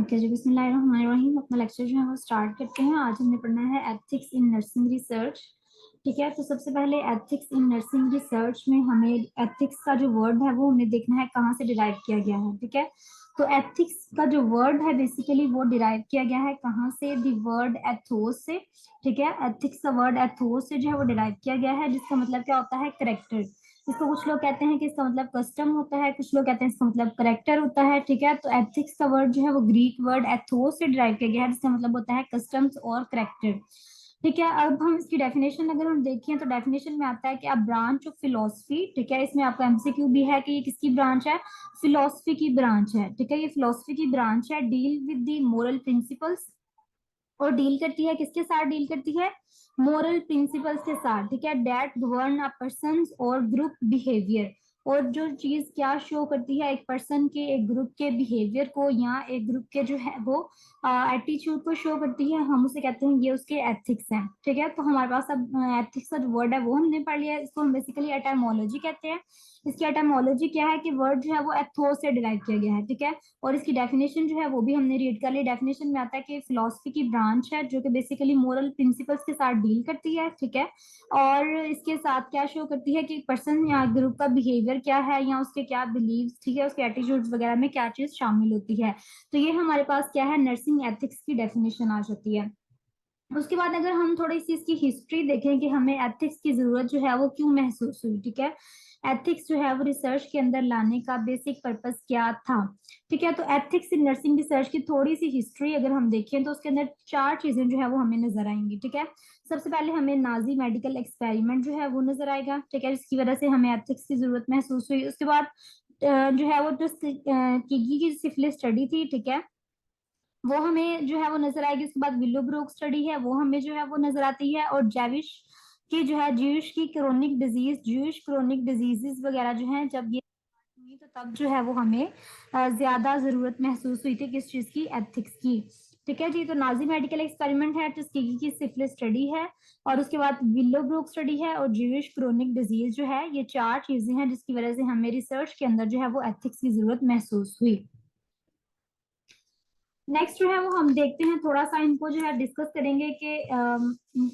Okay जी, बिस्मिल्लाहिर्रहमानिर्रहीम। अपना lecture जो है वो स्टार्ट करते हैं। आज हमने पढ़ना है एथिक्स इन नर्सिंग रिसर्च। ठीक है, तो सबसे पहले एथिक्स इन नर्सिंग रिसर्च में हमें एथिक्स का जो वर्ड है वो हमें देखना है कहाँ से डिराइव किया गया है। ठीक है, तो एथिक्स का जो वर्ड है बेसिकली वो डिराइव किया गया है कहाँ से? दी वर्ड एथोस से। ठीक है, एथिक्स का वर्ड एथोस से जो है वो डिराइव किया गया है, जिसका मतलब क्या होता है? करेक्टर। इसको कुछ लोग कहते हैं कि इसका मतलब कस्टम होता है, कुछ लोग कहते हैं इसका मतलब करेक्टर होता है। ठीक है, तो एथिक्स का वर्ड जो है वो ग्रीक वर्ड एथोस से डिराइव किया गया है, जिसका मतलब होता है कस्टम्स और करेक्टर। ठीक है, अब हम इसकी डेफिनेशन अगर हम देखें तो डेफिनेशन में आता है कि अ ब्रांच ऑफ फिलोसफी। ठीक है, इसमें आपका एमसीक्यू भी है कि ये किसकी ब्रांच है? फिलोसफी की ब्रांच है। ठीक है, ये फिलोसफी की ब्रांच है। Deal with the moral principles, और डील करती है किसके साथ? डील करती है मोरल प्रिंसिपल्स के साथ। ठीक है, डेट गवर्न अ पर्सन और ग्रुप बिहेवियर। और जो चीज क्या शो करती है एक पर्सन के, एक ग्रुप के बिहेवियर को या एक ग्रुप के जो है वो एटीट्यूड को शो करती है, हम उसे कहते हैं ये उसके एथिक्स हैं। ठीक है, तो हमारे पास अब एथिक्स का जो वर्ड है वो हमने पढ़ लिया है। इसको हम बेसिकली एटामोलॉजी कहते हैं। इसकी एटामोलॉजी क्या है कि वर्ड जो है वो एथोस से डिराइव किया गया है। ठीक है, और इसकी डेफिनेशन जो है वो भी हमने रीड कर ली। डेफिनेशन में आता है कि फिलोसफी की ब्रांच है जो कि बेसिकली मोरल प्रिंसिपल्स के साथ डील करती है। ठीक है, और इसके साथ क्या शो करती है कि पर्सन या ग्रुप का बिहेवियर क्या है या उसके क्या बिलीव्स, ठीक है, उसके एटीट्यूड्स वगैरह में क्या चीज शामिल होती है। तो ये हमारे पास क्या है? नर्सिंग एथिक्स की डेफिनेशन आ जाती है। उसके बाद अगर हम थोड़ी सी इसकी हिस्ट्री देखें कि हमें एथिक्स की जरूरत जो है वो क्यों महसूस हुई। ठीक है, एथिक्स जो है वो रिसर्च के अंदर लाने का बेसिक पर्पस क्या था? ठीक है, तो एथिक्स इन नर्सिंग रिसर्च की थोड़ी सी हिस्ट्री अगर हम देखें तो उसके अंदर चार चीजें जो है वो हमें नजर आएंगी। ठीक है, सबसे पहले हमें नाजी मेडिकल एक्सपेरिमेंट जो है वो नजर आएगा। ठीक है, जिसकी वजह से हमें एथिक्स की जरूरत महसूस हुई। उसके बाद जो है वो जो किगी की सिफिलिस स्टडी थी, ठीक है, वो हमें जो है वो नजर आएगी। उसके बाद विलो ब्रोक स्टडी है वो हमें जो है वो नजर आती है। और जेविश की जो है ज्यूश की chronic disease, Jews chronic diseases वगैरह जो है जब ये हुई तो तब जो है वो हमें ज्यादा जरूरत महसूस हुई थी किस चीज की? एथिक्स की। ठीक है जी, तो नाजी मेडिकल एक्सपेरिमेंट है, टस्कीगी की सिफिलिस स्टडी है, और उसके बाद विलो ब्रोक स्टडी है, और ज्यूश क्रोनिक डिजीज जो है, ये चार चीजें हैं जिसकी वजह से हमें रिसर्च के अंदर जो है वो एथिक्स की जरूरत महसूस हुई। नेक्स्ट जो है वो हम देखते हैं, थोड़ा सा इनको जो है डिस्कस करेंगे कि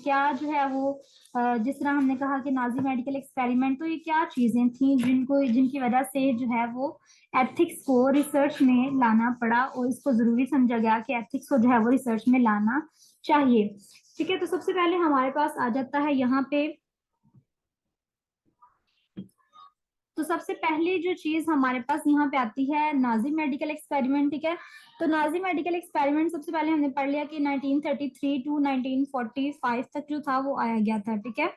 क्या जो है वो जिस तरह हमने कहा कि नाजी मेडिकल एक्सपेरिमेंट, तो ये क्या चीजें थी जिनको जिनकी वजह से जो है वो एथिक्स को रिसर्च में लाना पड़ा और इसको जरूरी समझा गया कि एथिक्स को जो है वो रिसर्च में लाना चाहिए। ठीक है, तो सबसे पहले हमारे पास आ जाता है यहाँ पे, तो सबसे पहली जो चीज हमारे पास यहाँ पे आती है नाजी मेडिकल एक्सपेरिमेंट। ठीक है, तो नाजी मेडिकल एक्सपेरिमेंट सबसे पहले हमने पढ़ लिया कि 1933 टू 1945 तक जो था वो आया गया था। ठीक है,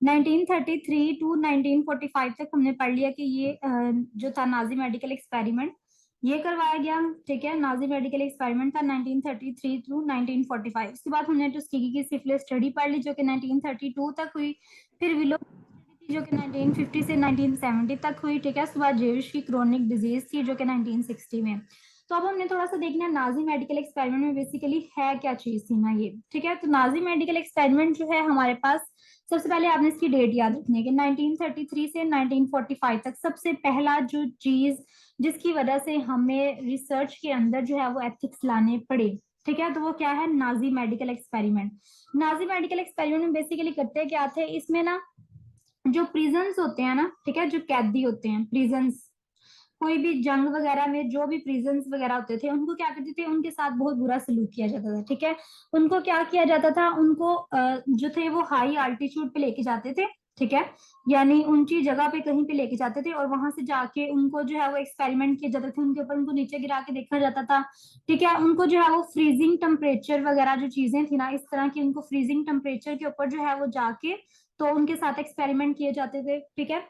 1933 टू 1945 तक हमने पढ़ लिया कि ये जो था नाजी मेडिकल एक्सपेरिमेंट ये करवाया गया। ठीक है, नाजी मेडिकल एक्सपेरिमेंट था 1933 टू 1945। उसके बाद हमने टस्कीगी की सिफिलिस स्टडी पढ़ ली जो कि 1932 तक हुई। फिर विलो थी जो कि 1950 से 1970 तक हुई। ठीक है, उसके बाद जेविश की क्रोनिक डिजीज थी जो कि 1960 में। तो अब हमने थोड़ा सा देखना है नाजी मेडिकल एक्सपेरिमेंट में बेसिकली है क्या चीज थी ना ये। ठीक है, तो नाजी मेडिकल एक्सपेरिमेंट जो है हमारे पास, सबसे पहले आपने इसकी डेट याद रखनी है कि 1933 से 1945 तक सबसे पहला जो चीज जिसकी वजह से हमें रिसर्च के अंदर जो है वो एथिक्स लाने पड़े, ठीक है, तो वो क्या है? Nazi medical experiment. Nazi medical experiment में बेसिकली करते क्या थे इसमें ना, जो प्रिजन्स होते हैं ना, ठीक है, जो कैदी होते हैं प्रिजन्स, कोई भी जंग वगैरह में जो भी प्रिजन्स वगैरह होते थे उनको क्या करते थे? उनके साथ बहुत बुरा सलूक किया जाता था। ठीक है, उनको क्या किया जाता था? उनको जो थे वो हाई अल्टीट्यूड पे लेके जाते थे। ठीक है, यानी ऊंची जगह पे कहीं पे लेके जाते थे और वहां से जाके उनको जो है वो एक्सपेरिमेंट किए जाते थे उनके ऊपर, उनको नीचे गिरा के देखा जाता था। ठीक है, उनको जो है वो फ्रीजिंग टेम्परेचर वगैरह जो चीजें थी ना इस तरह की, उनको फ्रीजिंग टेम्परेचर के ऊपर जो है वो जाके तो उनके साथ एक्सपेरिमेंट किए जाते थे। ठीक है,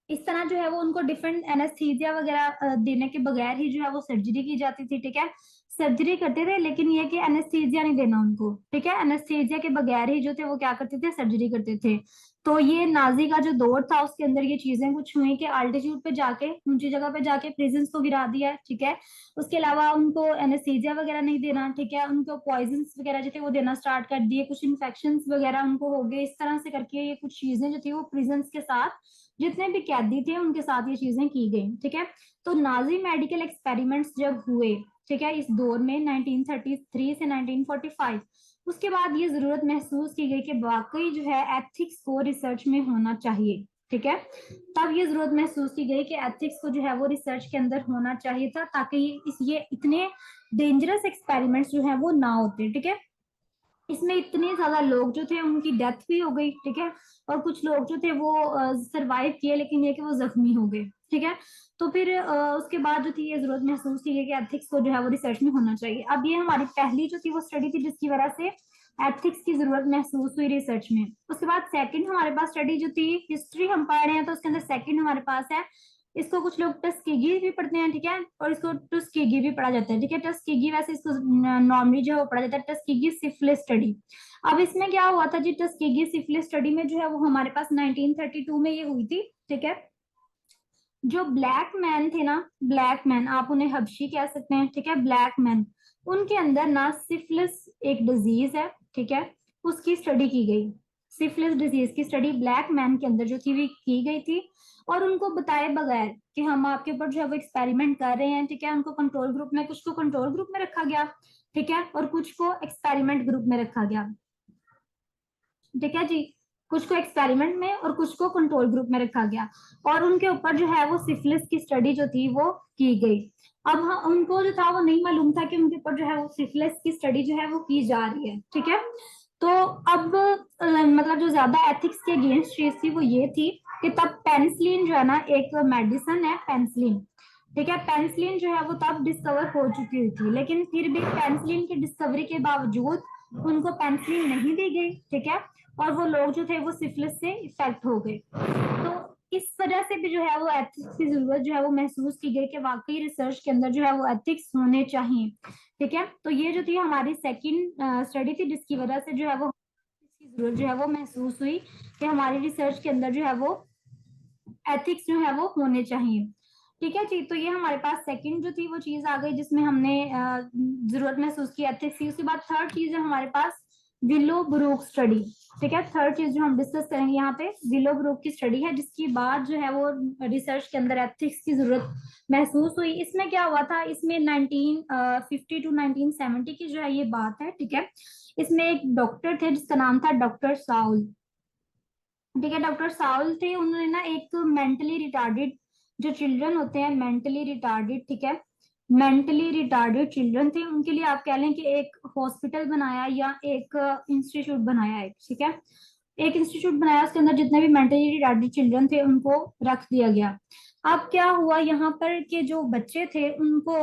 इस तरह जो है वो उनको डिफरेंट एनेस्थीसिया वगैरह देने के बगैर ही जो है वो सर्जरी की जाती थी। ठीक है, सर्जरी करते थे, लेकिन ये कि एनेस्थीसिया नहीं देना उनको, ठीक है, एनेस्थीसिया के बगैर ही जो थे वो क्या करते थे, सर्जरी करते थे। तो ये नाजी का जो दौर था उसके अंदर ये चीजें कुछ हुई कि अल्टीट्यूड पे जाके, ऊंची जगह पे जाके प्रिजन्स को गिरा दिया, ठीक है। उसके अलावा उनको एनेस्थीसिया वगैरह नहीं देना, ठीक है, उनको पॉइजन वगैरह जो थे वो देना स्टार्ट कर दिए, कुछ इन्फेक्शन वगैरह उनको हो गए, इस तरह से करके ये कुछ चीजें जो थी वो प्रिजन्स के साथ, जितने भी कैदी थे उनके साथ ये चीजें की गई, ठीक है। तो नाजी मेडिकल एक्सपेरिमेंट्स जब हुए, ठीक है, इस दौर में 1933 से 1945, उसके बाद ये जरूरत महसूस की गई कि वाकई जो है एथिक्स को रिसर्च में होना चाहिए, ठीक है। तब ये जरूरत महसूस की गई कि एथिक्स को जो है वो रिसर्च के अंदर होना चाहिए था, ताकि ये इतने डेंजरस एक्सपेरिमेंट्स जो है वो ना होते, ठीक है। इसमें इतने ज्यादा लोग जो थे उनकी डेथ भी हो गई, ठीक है, और कुछ लोग जो थे वो सरवाइव किए, लेकिन ये कि वो जख्मी हो गए, ठीक है। तो फिर उसके बाद जो थी ये जरूरत महसूस की गई कि एथिक्स को जो है वो रिसर्च में होना चाहिए। अब ये हमारी पहली जो थी वो स्टडी थी जिसकी वजह से एथिक्स की जरूरत महसूस हुई रिसर्च में। उसके बाद सेकंड हमारे पास स्टडी जो थी, हिस्ट्री हम पढ़ रहे हैं तो उसके अंदर सेकंड हमारे पास है, इसको कुछ लोग टस्केगी भी पढ़ते हैं, ठीक है, और इसको टस्केगी भी पढ़ा जाता है, ठीक है। टस्केगी वैसे इसको नॉर्मली जो है वो पढ़ा जाता है टस्केगी सिफिलिस स्टडी। अब इसमें क्या हुआ था जी, टस्केगी सिफिलिस स्टडी में जो है वो हमारे पास 1932 में ये हुई थी, ठीक है। जो ब्लैक मैन थे ना, ब्लैक मैन, आप उन्हें हबशी कह सकते हैं, ठीक है, ब्लैक मैन, उनके अंदर ना सिफिलिस एक डिजीज है, ठीक है, उसकी स्टडी की गई। सिफिलिस डिजीज की स्टडी ब्लैक मैन के अंदर जो थी वो की गई थी, और उनको बताए बगैर कि हम आपके ऊपर जो है वो एक्सपेरिमेंट कर रहे हैं, ठीक है, उनको कंट्रोल ग्रुप में, कुछ को कंट्रोल ग्रुप में रखा गया, ठीक है, और कुछ को एक्सपेरिमेंट ग्रुप में रखा गया, ठीक है जी। कुछ को एक्सपेरिमेंट में और कुछ को कंट्रोल ग्रुप में रखा गया, और उनके ऊपर जो है वो सिफिलिस की स्टडी जो थी वो की गई। अब उनको जो था वो नहीं मालूम था कि उनके ऊपर जो है वो सिफिलिस की स्टडी जो है वो की जा रही है, ठीक है। तो अब मतलब जो ज्यादा एथिक्स के अगेंस्ट चीज थी वो ये थी कि तब पेनिसिलिन जो है ना, एक मेडिसिन है पेनिसिलिन, ठीक है, पेनिसिलिन जो है वो तब डिस्कवर हो चुकी हुई थी, लेकिन फिर भी पेनिसिलिन की डिस्कवरी के बावजूद उनको पेनिसिलिन नहीं दी गई, ठीक है, और वो लोग जो थे वो सिफिलिस से इफेक्ट हो गए। तो इस वजह से भी जो है वो एथिक्स की जरूरत जो है वो महसूस की गई कि वाकई रिसर्च के अंदर जो है वो एथिक्स होने चाहिए, ठीक है। तो ये जो थी हमारी सेकंड स्टडी थी जिसकी वजह से जो है वो इसकी जरूरत जो है वो महसूस हुई कि हमारी रिसर्च के अंदर जो है वो एथिक्स जो है वो होने चाहिए, ठीक है जी। तो ये हमारे पास सेकंड जो थी वो चीज आ गई जिसमें हमने जरूरत महसूस की एथिक्स की। उसके बाद थर्ड चीज है हमारे पास विलो ब्रूक स्टडी, ठीक है। थर्ड चीज जो हम डिस्कस करेंगे यहाँ पे विलो ब्रूक की स्टडी है, जिसकी बाद जो है वो रिसर्च के अंदर एथिक्स की जरूरत महसूस हुई। इसमें क्या हुआ था, इसमें 1950 टू 1970 की जो है ये बात है, ठीक है। इसमें एक डॉक्टर थे जिसका नाम था डॉक्टर साउल, ठीक है, डॉक्टर साउल थे। उन्होंने ना एक मेंटली रिटार्डेड जो चिल्ड्रन होते हैं, मेंटली रिटार्डेड, ठीक है, मेंटली रिटार्डेड चिल्ड्रन थे, उनके लिए आप कह लें कि एक हॉस्पिटल बनाया या एक इंस्टीट्यूट बनाया, एक, ठीक है, एक इंस्टीट्यूट बनाया, उसके अंदर जितने भी मेंटली रिटार्डेड चिल्ड्रन थे उनको रख दिया गया। अब क्या हुआ यहाँ पर कि जो बच्चे थे उनको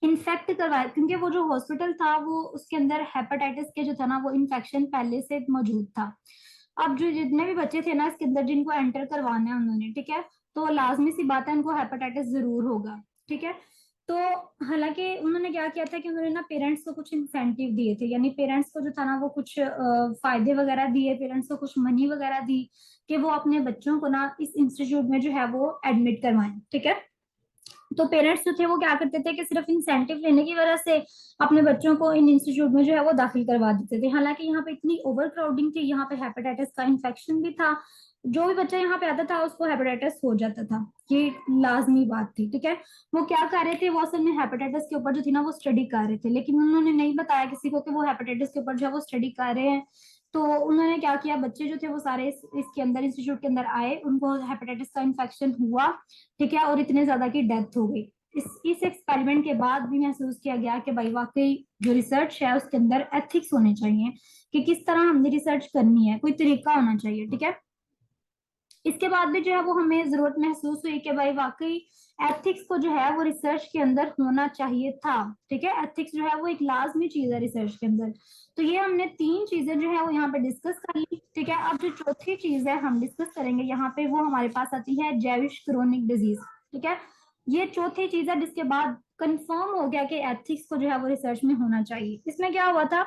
इन्फेक्ट करवाया, क्योंकि वो जो हॉस्पिटल था वो उसके अंदर हेपेटाइटिस के जो था ना वो इन्फेक्शन पहले से मौजूद था। अब जो जितने भी बच्चे थे ना इसके अंदर जिनको एंटर करवाना है उन्होंने, ठीक है, तो लाजमी सी बात है उनको हेपेटाइटिस जरूर होगा, ठीक है। तो हालांकि उन्होंने क्या किया था कि उन्होंने ना पेरेंट्स को कुछ इंसेंटिव दिए थे, यानी पेरेंट्स को जो था ना वो कुछ फायदे वगैरह दिए, पेरेंट्स को कुछ मनी वगैरह दी कि वो अपने बच्चों को ना इस इंस्टीट्यूट में जो है वो एडमिट करवाएं, ठीक है। तो पेरेंट्स जो थे वो क्या करते थे कि सिर्फ इंसेंटिव लेने की वजह से अपने बच्चों को इन इंस्टीट्यूट में जो है वो दाखिल करवा देते थे। हालांकि यहाँ पे इतनी ओवर क्राउडिंग थी, यहाँ पे हेपेटाइटिस का इन्फेक्शन भी था, जो भी बच्चा यहाँ पे आता था उसको हेपेटाइटिस हो जाता था, ये लाजमी बात थी, ठीक है। वो क्या कर रहे थे, वो असल में हेपेटाइटिस के ऊपर जो थी ना वो स्टडी कर रहे थे, लेकिन उन्होंने नहीं बताया किसी को कि वो हेपेटाइटिस के ऊपर जो है वो स्टडी कर रहे हैं। तो उन्होंने क्या किया, बच्चे जो थे वो सारे इसके अंदर इंस्टीट्यूट के अंदर आए, उनको हेपेटाइटिस का इन्फेक्शन हुआ, ठीक है, और इतने ज्यादा की डेथ हो गई। इस एक्सपेरिमेंट के बाद भी महसूस किया गया कि भाई वाकई जो रिसर्च है उसके अंदर एथिक्स होने चाहिए कि किस तरह हमने रिसर्च करनी है, कोई तरीका होना चाहिए, ठीक है। इसके बाद भी जो है वो हमें जरूरत महसूस हुई कि भाई वाकई एथिक्स को जो है वो रिसर्च के अंदर होना चाहिए था, ठीक है। एथिक्स जो है वो एक लाजमी चीज है रिसर्च के अंदर। तो ये हमने तीन चीजें जो है वो यहाँ पे डिस्कस कर ली, ठीक है। अब जो चौथी चीज है हम डिस्कस करेंगे यहाँ पे वो हमारे पास आती है जेविश क्रोनिक डिजीज, ठीक है। ये चौथी चीज है जिसके बाद कंफर्म हो गया कि एथिक्स को जो है वो रिसर्च में होना चाहिए। इसमें क्या हुआ था,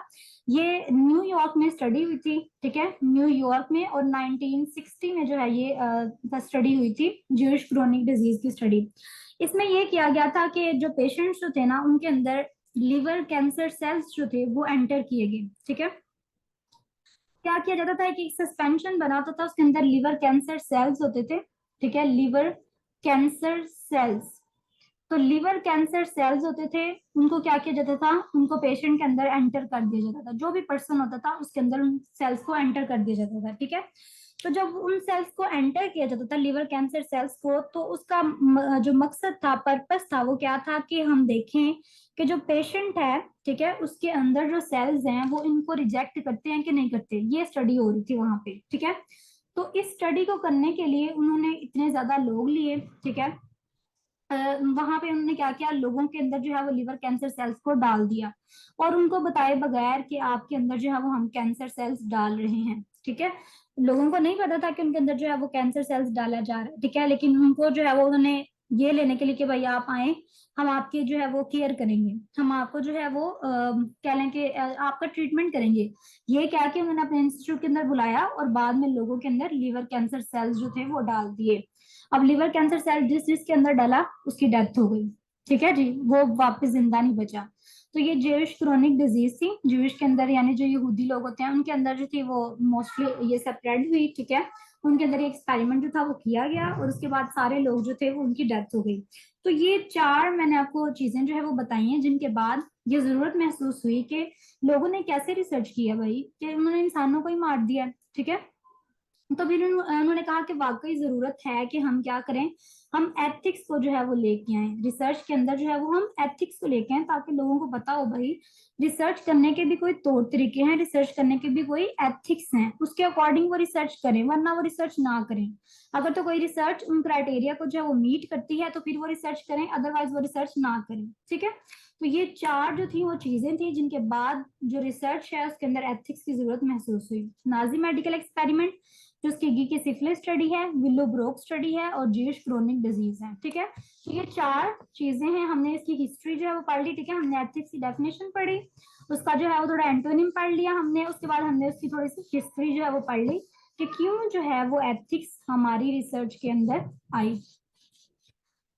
ये न्यूयॉर्क में स्टडी हुई थी, ठीक है, न्यूयॉर्क में, और 1960 में जो है ये स्टडी हुई थी, ज्यूइश क्रोनिक डिजीज की स्टडी। इसमें ये किया गया था कि जो पेशेंट्स जो थे ना उनके अंदर लिवर कैंसर सेल्स जो थे वो एंटर किए गए, ठीक है। क्या किया जाता था कि एक सस्पेंशन बनाता था, उसके अंदर लिवर कैंसर सेल्स होते थे, ठीक है, लिवर कैंसर सेल्स। तो लिवर कैंसर सेल्स होते थे, उनको क्या किया जाता था, उनको पेशेंट के अंदर एंटर कर दिया जाता था, जो भी पर्सन होता था उसके अंदर उन सेल्स को एंटर कर दिया जाता था, ठीक है। तो जब उन सेल्स को एंटर किया जाता था, लिवर कैंसर सेल्स को, तो उसका जो मकसद था, पर्पस था, वो क्या था कि हम देखें कि जो पेशेंट है, ठीक है, उसके अंदर जो सेल्स हैं वो इनको रिजेक्ट करते हैं कि नहीं करते। ये स्टडी हो रही थी वहां पे, ठीक है। तो इस स्टडी को करने के लिए उन्होंने इतने ज्यादा लोग लिए, ठीक है। वहां पे उन्होंने क्या किया, लोगों के अंदर जो है वो लिवर कैंसर सेल्स को डाल दिया, और उनको बताए बगैर कि आपके अंदर जो है वो हम कैंसर सेल्स डाल रहे हैं, ठीक है। लोगों को नहीं पता था कि उनके अंदर जो है वो कैंसर सेल्स डाला जा रहा है, ठीक है, लेकिन उनको जो है वो उन्होंने ये लेने के लिए कि भाई आप आए, हम आपकी जो है वो केयर करेंगे, हम आपको जो है वो कह लें कि आपका ट्रीटमेंट करेंगे। ये क्या कि उन्होंने अपने इंस्टीट्यूट के अंदर बुलाया और बाद में लोगों के अंदर लिवर कैंसर सेल्स जो थे वो डाल दिए। अब लिवर कैंसर सेल जिस जिसके अंदर डाला उसकी डेथ हो गई, ठीक है जी, वो वापस जिंदा नहीं बचा। तो ये ज्यूइश क्रोनिक डिजीज थी, ज्यूइश के अंदर यानी जो यहूदी लोग होते हैं उनके अंदर जो थी वो मोस्टली ये स्प्रेड हुई, ठीक है। उनके अंदर एक एक्सपेरिमेंट जो था वो किया गया और उसके बाद सारे लोग जो थे वो उनकी डेथ हो गई। तो ये चार मैंने आपको चीजें जो है वो बताई हैं जिनके बाद ये जरूरत महसूस हुई कि लोगों ने कैसे रिसर्च किया भाई, कि उन्होंने इंसानों को ही मार दिया, ठीक है। तो फिर उन्होंने कहा कि वाकई जरूरत है कि हम क्या करें, हम एथिक्स को जो है वो लेके आए रिसर्च के अंदर, जो है वो हम एथिक्स को लेके आए, ताकि लोगों को पता हो भाई रिसर्च करने के भी कोई तौर तरीके हैं, रिसर्च करने के भी कोई एथिक्स हैं, उसके अकॉर्डिंग वो रिसर्च करें, वरना वो रिसर्च ना करें। अगर तो कोई रिसर्च उन क्राइटेरिया को जो है वो मीट करती है तो फिर वो रिसर्च करें, अदरवाइज वो रिसर्च ना करें, ठीक है। तो ये चार जो थी वो चीजें थी जिनके बाद जो रिसर्च है उसके अंदर एथिक्स की जरूरत महसूस हुई। नाजी मेडिकल एक्सपेरिमेंट, जो स्किगी की सिफिलिस स्टडी है, विलो ब्रोक स्टडी है, और ज्यूइश क्रोनिक डिजीज है, ठीक है। तो ये चार चीजें हैं, हमने इसकी हिस्ट्री जो है वो पढ़ ली, ठीक है, हमने एथिक्स की डेफिनेशन पढ़ी, उसका जो है वो थोड़ा एंटोनिम पढ़ लिया हमने, उसके बाद हमने उसकी थोड़ी सी हिस्ट्री जो है वो पढ़ ली कि क्यों जो है वो एथिक्स हमारी रिसर्च के अंदर आई।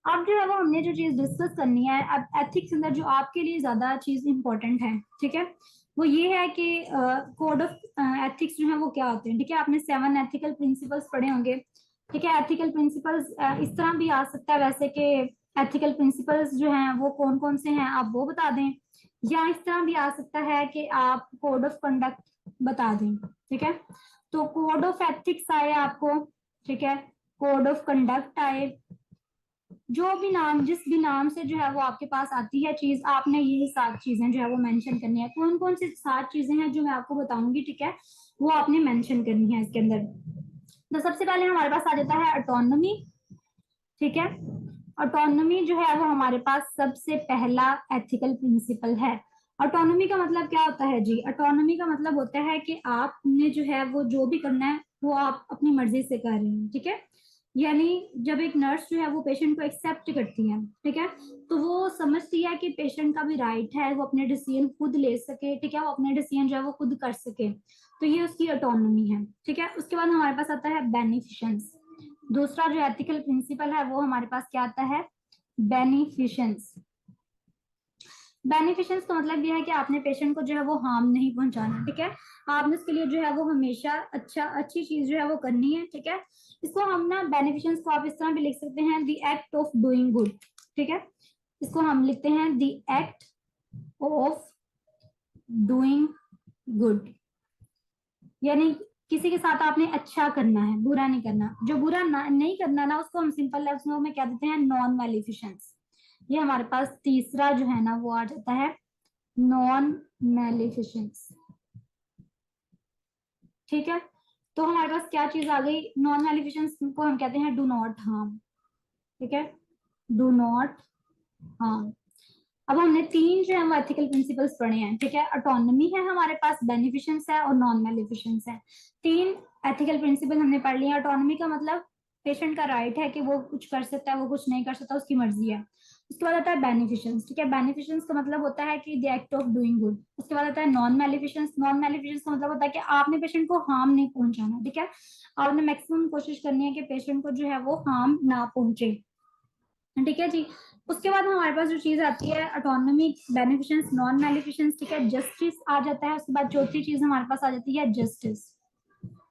अब जो है वो हमने जो चीज डिस्कस करनी है, अब एथिक्स अंदर जो आपके लिए ज्यादा चीज इंपॉर्टेंट है, ठीक है, वो ये है कि कोड ऑफ एथिक्स जो है वो क्या होते हैं, ठीक है। आपने 7 एथिकल प्रिंसिपल्स पढ़े होंगे, ठीक है। एथिकल प्रिंसिपल्स इस तरह भी आ सकता है वैसे कि एथिकल प्रिंसिपल्स जो हैं वो कौन कौन से हैं आप वो बता दें, या इस तरह भी आ सकता है कि आप कोड ऑफ कंडक्ट बता दें, ठीक है। तो कोड ऑफ एथिक्स आए आपको, ठीक है, कोड ऑफ कंडक्ट आए, जो भी नाम जिस भी नाम से जो है वो आपके पास आती है चीज, आपने यही 7 चीजें जो है वो मेंशन करनी है। कौन कौन सी 7 चीजें हैं जो मैं आपको बताऊंगी, ठीक है, वो आपने मेंशन करनी है इसके अंदर। तो सबसे पहले हमारे पास आ जाता है ऑटोनॉमी, ठीक है। ऑटोनॉमी जो है वो हमारे पास सबसे पहला एथिकल प्रिंसिपल है। ऑटोनॉमी का मतलब क्या होता है जी, ऑटोनॉमी का मतलब होता है कि आपने जो है वो जो भी करना है वो आप अपनी मर्जी से कर रहे हैं, ठीक है। यानी जब एक नर्स जो है वो पेशेंट को एक्सेप्ट करती है, ठीक है, तो वो समझती है कि पेशेंट का भी राइट है वो अपने डिसीजन खुद ले सके, ठीक है, वो अपने डिसीजन जो है वो खुद कर सके, तो ये उसकी ऑटोनॉमी है, ठीक है। उसके बाद हमारे पास आता है बेनिफिशंस। दूसरा जो एथिकल प्रिंसिपल है वो हमारे पास क्या आता है, बेनिफिशंस। बेनिफिशंस का मतलब ये है कि आपने पेशेंट को जो है वो हार्म नहीं पहुंचाना, ठीक है। आपने उसके लिए जो है वो हमेशा अच्छी चीज जो है वो करनी है, ठीक है। इसको हम ना बेनिफिशंस को आप इस तरह भी लिख सकते हैं, the act of doing good, ठीक है। इसको हम लिखते हैं the act of doing good, यानी किसी के साथ आपने अच्छा करना है, बुरा नहीं करना। जो बुरा नहीं करना ना उसको हम सिंपल लफ्जों में क्या देते हैं, नॉन मेलिफिशंस। ये हमारे पास तीसरा जो है ना वो आ जाता है नॉन मेलिफिशंस, ठीक है। तो हमारे पास क्या चीज आ गई, नॉन मेलिफिशंस को हम कहते हैं डू नॉट हार्म, ठीक है, डू नॉट हार्म। अब हमने 3 जो है वो एथिकल प्रिंसिपल्स पढ़े हैं, ठीक है। ऑटोनॉमी है हमारे पास, बेनिफिशंस है और नॉन मेलिफिशंस है। 3 एथिकल प्रिंसिपल हमने पढ़ लिए। ऑटोनॉमी का मतलब पेशेंट का राइट है कि वो कुछ कर सकता है, वो कुछ नहीं कर सकता, उसकी मर्जी है। उसके बाद आता है बेनिफिशंस, ठीक है। बेनिफिशंस का मतलब होता है कि the act of doing good. उसके बाद आता है नॉन मेलिफिशंस। नॉन मेलिफिशंस का मतलब होता है कि आपने पेशेंट को हार्म नहीं पहुंचाना, ठीक है। आपने मैक्सिमम कोशिश करनी है कि पेशेंट को जो है वो हार्म ना पहुंचे, ठीक है जी। उसके बाद हमारे पास जो चीज आती है ऑटोनॉमी, बेनिफिशंस, नॉन मेलिफिशंस, ठीक है। जस्टिस आ जाता है। उसके बाद चौथी चीज हमारे पास आ जाती है जस्टिस,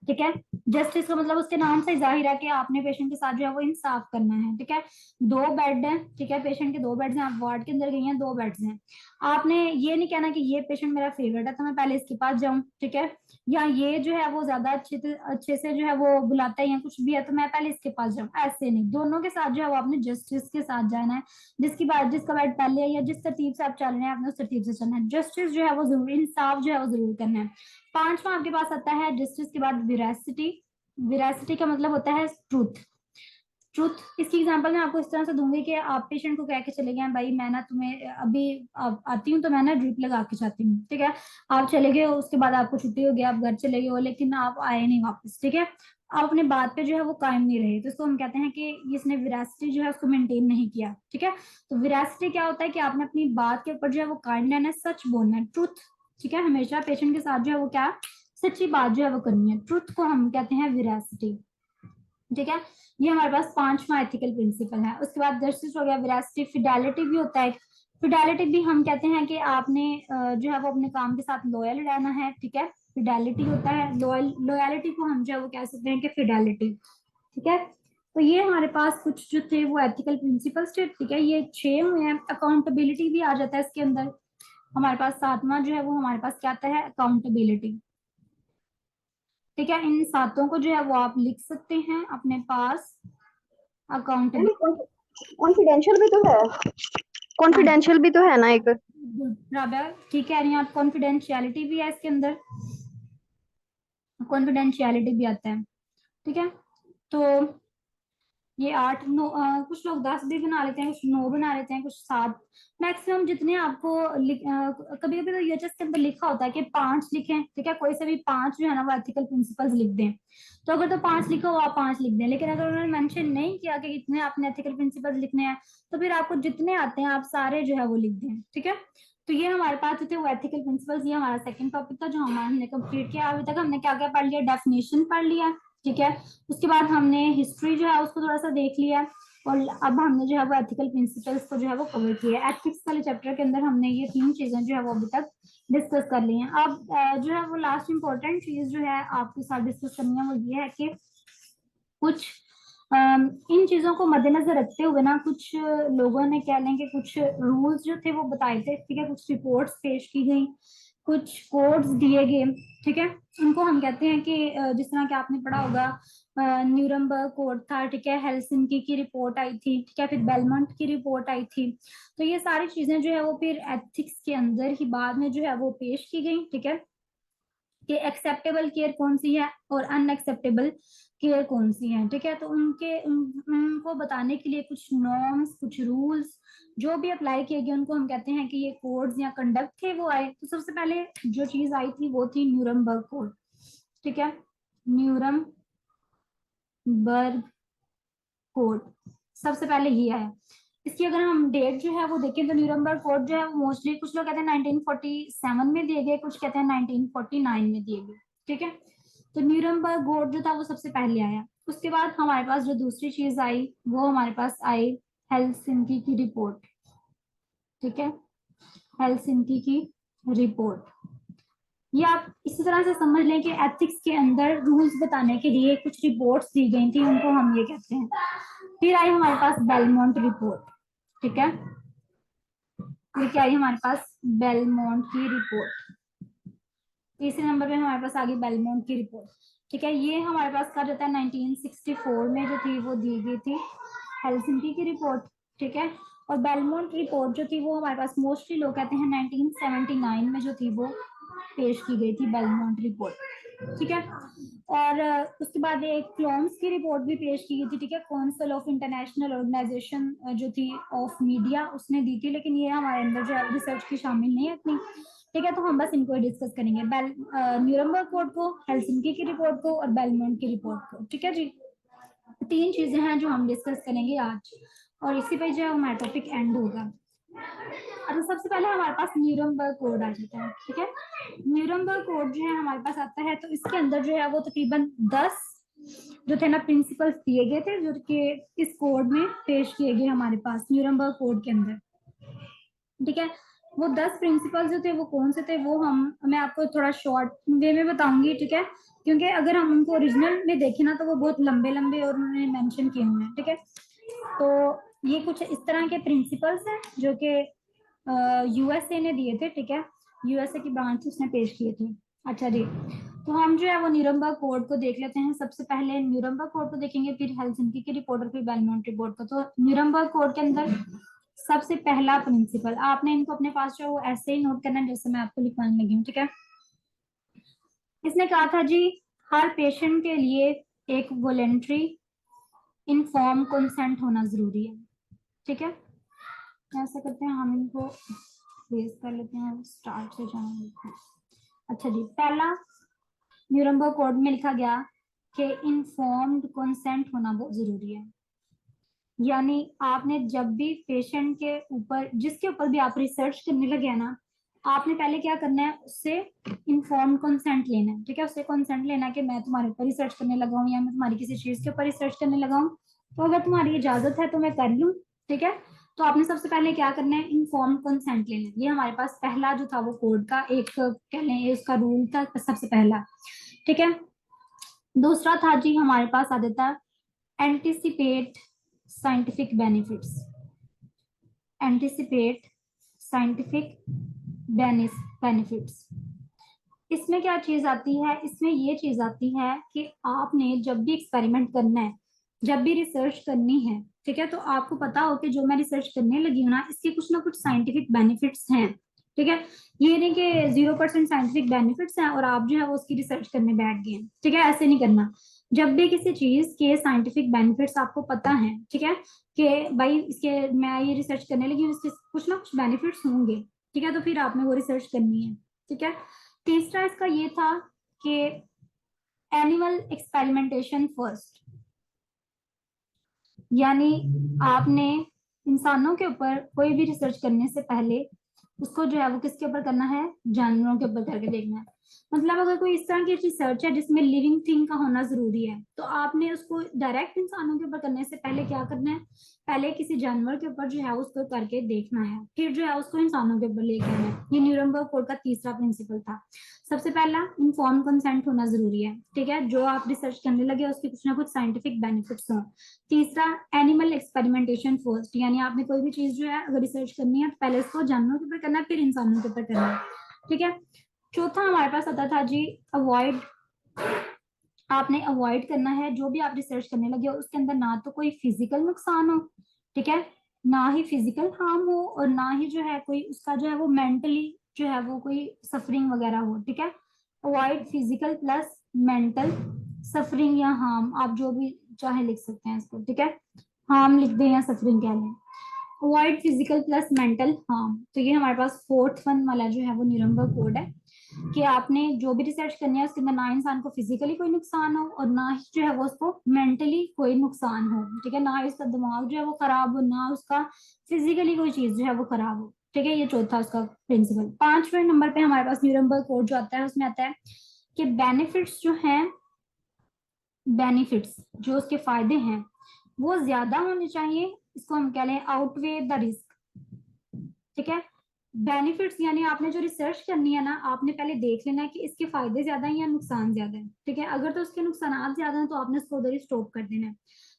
ठीक है। जस्टिस का मतलब उसके नाम से जाहिर है कि आपने पेशेंट के साथ जो है वो इंसाफ करना है, ठीक है। दो बेड है, ठीक है, पेशेंट के दो बेड्स हैं, आप वार्ड के अंदर गई हैं, दो बेड्स हैं। आपने ये नहीं कहना कि ये पेशेंट मेरा फेवरेट है तो मैं पहले इसके पास जाऊं, ठीक है, या ये जो है वो ज्यादा अच्छे से जो है वो बुलाता है या कुछ भी है तो मैं पहले इसके पास जाऊं, ऐसे नहीं। दोनों के साथ जो है वो आपने जस्टिस के साथ जाना है। जिसका बेड पहले है या जिस तरतीब से आप चल रहे हैं आपने उस तरतीब से चलना है। जस्टिस जो है वो जरूर, इंसाफ जो है वो जरूर करना है। पांचवा आपके पास आता है जस्टिस के बाद विरासिटी। विरासिटी का मतलब होता है ट्रूथ। ट्रूथ, इसकी एग्जांपल मैं आपको इस तरह से दूंगी कि आप पेशेंट को कह के चले गए भाई मैं ना तुम्हें अभी आती हूँ तो मैं ना ड्रिप लगा के जाती हूँ, ठीक है। आप चले गए, उसके बाद आपको छुट्टी हो गई, आप घर चले गए हो, लेकिन आप आए नहीं वापस, ठीक है। आप अपने बात पे जो है वो कायम नहीं रहे, तो इसको हम कहते हैं कि इसने विरासिटी जो है उसको मेंटेन नहीं किया, ठीक है। तो विरासिटी क्या होता है कि आपने अपनी बात के ऊपर जो है वो कायम रहना है, सच बोलना है, ट्रूथ, ठीक है। हमेशा पेशेंट के साथ जो है वो क्या, सच्ची बात जो है वो करनी है, ट्रूथ को हम कहते हैं विरासिटी, ठीक है। ये हमारे पास पांचवा एथिकल प्रिंसिपल है। उसके बाद जस्टिस हो गया, विरासिटी, फिडेलिटी भी होता है। फिडेलिटी भी हम कहते हैं कि आपने जो है वो अपने काम के साथ लॉयल रहना है, ठीक है। फिडेलिटी होता है, लॉयलिटी को हम जो है वो कह सकते हैं कि फिडेलिटी, ठीक है। तो ये हमारे पास कुछ जो थे वो एथिकल प्रिंसिपल्स थे, ठीक है, ये 6 हुए हैं। अकाउंटेबिलिटी भी आ जाता है इसके अंदर। हमारे पास सातवां जो है वो हमारे पास क्या आता है, अकाउंटेबिलिटी, ठीक है। इन सातों को जो है वो आप लिख सकते हैं अपने पास। अकाउंटेबिलिटी, कॉन्फिडेंशियल भी तो है, हाँ कॉन्फिडेंशियल भी तो है ना एक। राबा ठीक कह रही हैं आप, कॉन्फिडेंशियलिटी भी है इसके अंदर, कॉन्फिडेंशियलिटी भी आता है, ठीक है। तो ये 8 9, कुछ लोग 10 भी बना लेते हैं, कुछ 9 बना लेते हैं, कुछ 7, मैक्सिमम जितने आपको कभी कभी तो यूएचएस के अंदर लिखा होता है कि 5 लिखें, ठीक है। कोई से भी 5 जो है ना वो एथिकल प्रिंसिपल्स लिख दें, तो अगर तो 5 लिखा हो आप 5 लिख दें, लेकिन अगर उन्होंने मेंशन नहीं किया कि इतने आपने एथिकल प्रिंसिपल्स लिखने हैं तो फिर आपको जितने आते हैं आप सारे जो है वो लिख दें, ठीक है। तो ये हमारे पास जो थे वो एथिकल प्रिंसिपल्स, ये हमारा सेकंड टॉपिक था जो हमने कंप्लीट किया। अभी तक हमने क्या क्या पढ़ लिया, डेफिनेशन पढ़ लिया, ठीक है। उसके बाद हमने हिस्ट्री जो है उसको थोड़ा सा देख लिया, और अब हमने जो है वो एथिकल प्रिंसिपल्स को जो है वो कवर किया। एथिक्स वाले चैप्टर के अंदर हमने ये 3 चीजें जो है वो अभी तक डिस्कस कर ली हैं। अब जो है वो लास्ट इंपॉर्टेंट चीज जो है आपके साथ डिस्कस करनी है वो ये है कि कुछ इन चीजों को मद्देनजर रखते हुए ना कुछ लोगों ने क्या लेंगे, कुछ रूल्स जो थे वो बताए थे, ठीक है। कुछ रिपोर्ट्स पेश की गई, कुछ कोड्स दिए गए, ठीक है। उनको हम कहते हैं कि जिस तरह कि आपने पढ़ा होगा न्यूरमबर्ग कोड था, ठीक है, हेलसिंकी की रिपोर्ट आई थी, ठीक है, फिर बेलमंट की रिपोर्ट आई थी। तो ये सारी चीजें जो है वो फिर एथिक्स के अंदर ही बाद में जो है वो पेश की गई, ठीक है, कि एक्सेप्टेबल केयर कौन सी है और अनएक्सेप्टेबल केयर कौन सी है, ठीक है। तो उनको बताने के लिए कुछ नॉर्म्स, कुछ रूल्स जो भी अप्लाई किए गए उनको हम कहते हैं कि ये कोड्स या कंडक्ट थे वो आए। तो सबसे पहले जो चीज आई थी वो थी न्यूरमबर्ग कोड, ठीक है, न्यूरमबर्ग कोड सबसे पहले ही आया। इसकी अगर हम डेट जो है वो देखें तो न्यूरमबर्ग कोड जो है वो मोस्टली कुछ लोग कहते हैं 1947 में दिए गए, कुछ कहते हैं 1949 में दिए गए, ठीक है। तो न्यूरमबर्ग कोड जो था वो सबसे पहले आया। उसके बाद हमारे पास जो दूसरी चीज आई वो हमारे पास आई हेलसिंकी की रिपोर्ट, ठीक है, हेलसिंकी की रिपोर्ट। ये आप इसी तरह से समझ लें कि एथिक्स के अंदर रूल्स बताने के लिए कुछ रिपोर्ट्स दी गई थी, उनको हम ये कहते हैं। फिर आई हमारे पास बेलमोंट रिपोर्ट, ठीक है, फिर क्या आई हमारे पास बेलमोंट की रिपोर्ट। तीसरे नंबर पे हमारे पास आ गई बेलमोंट की रिपोर्ट, ठीक है। ये हमारे पास कहा जाता है 1964 में जो थी वो दी गई थी हेलसिंकी की रिपोर्ट, ठीक है। और बेलमोंट रिपोर्ट जो थी वो हमारे पास मोस्टली लोग कहते हैं 1979 में जो थी वो पेश की गई थी बेलमोंट रिपोर्ट, ठीक है। और उसके बाद एक क्लोम्स की रिपोर्ट भी पेश की गई थी, ठीक है, काउंसिल ऑफ इंटरनेशनल ऑर्गेनाइजेशन जो थी ऑफ मीडिया उसने दी थी, लेकिन ये हमारे अंदर जो है रिसर्च की शामिल नहीं है इतनी, ठीक है। तो हम बस इनको डिस्कस करेंगे, न्यूरमबर्ग कोड को, हेलसिंकी की रिपोर्ट को और बेलमोंट की रिपोर्ट को, ठीक है जी। तीन चीजें हैं जो हम डिस्कस करेंगे आज, और इसी पे जो है हमारा टॉपिक एंड होगा। अच्छा, सबसे पहले हमारे पास न्यूरमबर्ग कोड आ जाता है, ठीक है। न्यूरमबर्ग कोड जो है हमारे पास आता है, तो इसके अंदर जो है वो तकरीबन 10 जो थे ना प्रिंसिपल्स दिए गए थे, जो कि इस कोड में पेश किए गए हमारे पास न्यूरमबर्ग कोड के अंदर, ठीक है। वो 10 प्रिंसिपल जो थे वो कौन से थे, वो मैं आपको थोड़ा शॉर्ट वे में बताऊंगी, ठीक है। क्योंकि अगर हम उनको ओरिजिनल में देखें ना तो वो बहुत लंबे लंबे और उन्होंने मेंशन किए हुए हैं, ठीक है। तो ये कुछ इस तरह के प्रिंसिपल्स हैं जो कि यूएसए ने दिए थे, ठीक है। यूएसए की ब्रांच उसने पेश किए थे। अच्छा जी, तो हम जो है वो न्यूरमबर्ग कोड को देख लेते हैं। सबसे पहले न्यूरमबर्ग कोड को देखेंगे, फिर हेलसिंकी की रिपोर्ट और फिर बेलमोंट रिपोर्ट को। तो न्यूरमबर्ग कोड के अंदर सबसे पहला प्रिंसिपल, आपने इनको अपने पास जो वो ऐसे ही नोट करना है जैसे मैं आपको लिखवाने लगी हूँ, ठीक है। इसने कहा था जी, हर पेशेंट के लिए एक वॉलेंट्री इनफॉर्म कंसेंट होना जरूरी है, ठीक है। ऐसा करते हैं, हम इनको बेस कर लेते हैं, स्टार्ट से जाएंगे। अच्छा जी, पहला न्यूरमबर्ग कोड में लिखा गया कि इनफॉर्म्ड कंसेंट होना बहुत जरूरी है। यानी आपने जब भी पेशेंट के ऊपर, जिसके ऊपर भी आप रिसर्च करने लगे हैं ना, आपने पहले क्या करना है, उससे इन्फॉर्म कंसेंट लेना है, ठीक है। उससे कंसेंट लेना है कि मैं तुम्हारे ऊपर रिसर्च करने लगा हूँ या मैं तुम्हारी किसी चीज के ऊपर रिसर्च करने लगा हूँ, तो अगर तुम्हारी इजाजत है तो मैं कर लूँ, ठीक है। तो आपने सबसे पहले क्या करना है, इन्फॉर्म कंसेंट लेना है। ये हमारे पास पहला जो था वो कोड का एक कह लें उसका रूल था, सबसे पहला, ठीक है। दूसरा था जी हमारे पास आ जाता है anticipate scientific benefits. Anticipate scientific benefits, इसमें क्या चीज आती है, इसमें ये चीज आती है कि आपने जब भी एक्सपेरिमेंट करना है, जब भी रिसर्च करनी है, ठीक है, तो आपको पता हो कि जो मैं रिसर्च करने लगी हूँ ना, इसके कुछ ना कुछ साइंटिफिक बेनिफिट्स हैं, ठीक है। ये नहीं कि 0% साइंटिफिक बेनिफिट्स हैं और आप जो है वो उसकी रिसर्च करने बैठ गए, ठीक है, ऐसे नहीं करना। जब भी किसी चीज के साइंटिफिक बेनिफिट्स आपको पता है, ठीक है, कि भाई इसके मैं ये रिसर्च करने लगी हूँ, इसके कुछ ना कुछ बेनिफिट्स होंगे, ठीक है, तो फिर आपने वो रिसर्च करनी है, ठीक है। तीसरा इसका ये था कि एनिमल एक्सपेरिमेंटेशन फर्स्ट, यानी आपने इंसानों के ऊपर कोई भी रिसर्च करने से पहले उसको जो है वो किसके ऊपर करना है, जानवरों के ऊपर करके देखना है। मतलब अगर कोई इस तरह की रिसर्च है जिसमें लिविंग थिंग का होना जरूरी है, तो आपने उसको डायरेक्ट इंसानों के ऊपर करने से पहले क्या करना है, पहले किसी जानवर के ऊपर जो है उसको करके देखना है, फिर जो है उसको इंसानों के ऊपर लेके आना है। ये न्यूरमबर्ग कोड का तीसरा प्रिंसिपल था। सबसे पहला इन्फॉर्म कंसेंट होना जरूरी है, ठीक है, जो आप रिसर्च करने लगे उसके कुछ ना कुछ साइंटिफिक बेनिफिट्स हों। तीसरा एनिमल एक्सपेरिमेंटेशन फर्स्ट, यानी आपने कोई भी चीज जो है अगर रिसर्च करनी है तो पहले उसको जानवरों के ऊपर करना है, फिर इंसानों के ऊपर करना है, ठीक है। चौथा हमारे पास आता था जी अवॉइड, आपने अवॉइड करना है जो भी आप रिसर्च करने लगे हो उसके अंदर ना तो कोई फिजिकल नुकसान हो, ठीक है, ना ही फिजिकल हार्म हो, और ना ही जो है कोई उसका जो है वो मेंटली जो है वो कोई सफरिंग वगैरह हो, ठीक है। Avoid physical plus mental suffering या हार्म, आप जो भी चाहे लिख सकते हैं इसको, ठीक है, हार्म लिख दें या सफरिंग कह लें। Avoid physical plus mental harm, तो ये हमारे पास फोर्थ वन वाला जो है वो न्यूरमबर्ग कोड है कि आपने जो भी रिसर्च करनी है उसके अंदर ना इंसान को फिजिकली कोई नुकसान हो और ना ही जो है वो उसको मेंटली कोई नुकसान हो, ठीक है, ना ही उसका दिमाग जो है वो खराब हो, ना उसका फिजिकली कोई चीज जो है वो खराब हो, ठीक है। ये चौथा उसका प्रिंसिपल। पांचवें नंबर पे हमारे पास न्यूरमबर्ग कोड जो आता है उसमें आता है कि बेनिफिट्स जो हैं, बेनिफिट्स जो उसके फायदे हैं वो ज्यादा होने चाहिए, इसको हम कह लें आउटवे द रिस्क, ठीक है। बेनिफिट्स यानी आपने जो रिसर्च करनी है ना, आपने पहले देख लेना है कि इसके फायदे ज्यादा हैं या नुकसान ज्यादा है, ठीक है। अगर तो उसके नुकसान ज्यादा हैं तो आपने उसको उधर ही स्टॉप कर देना है,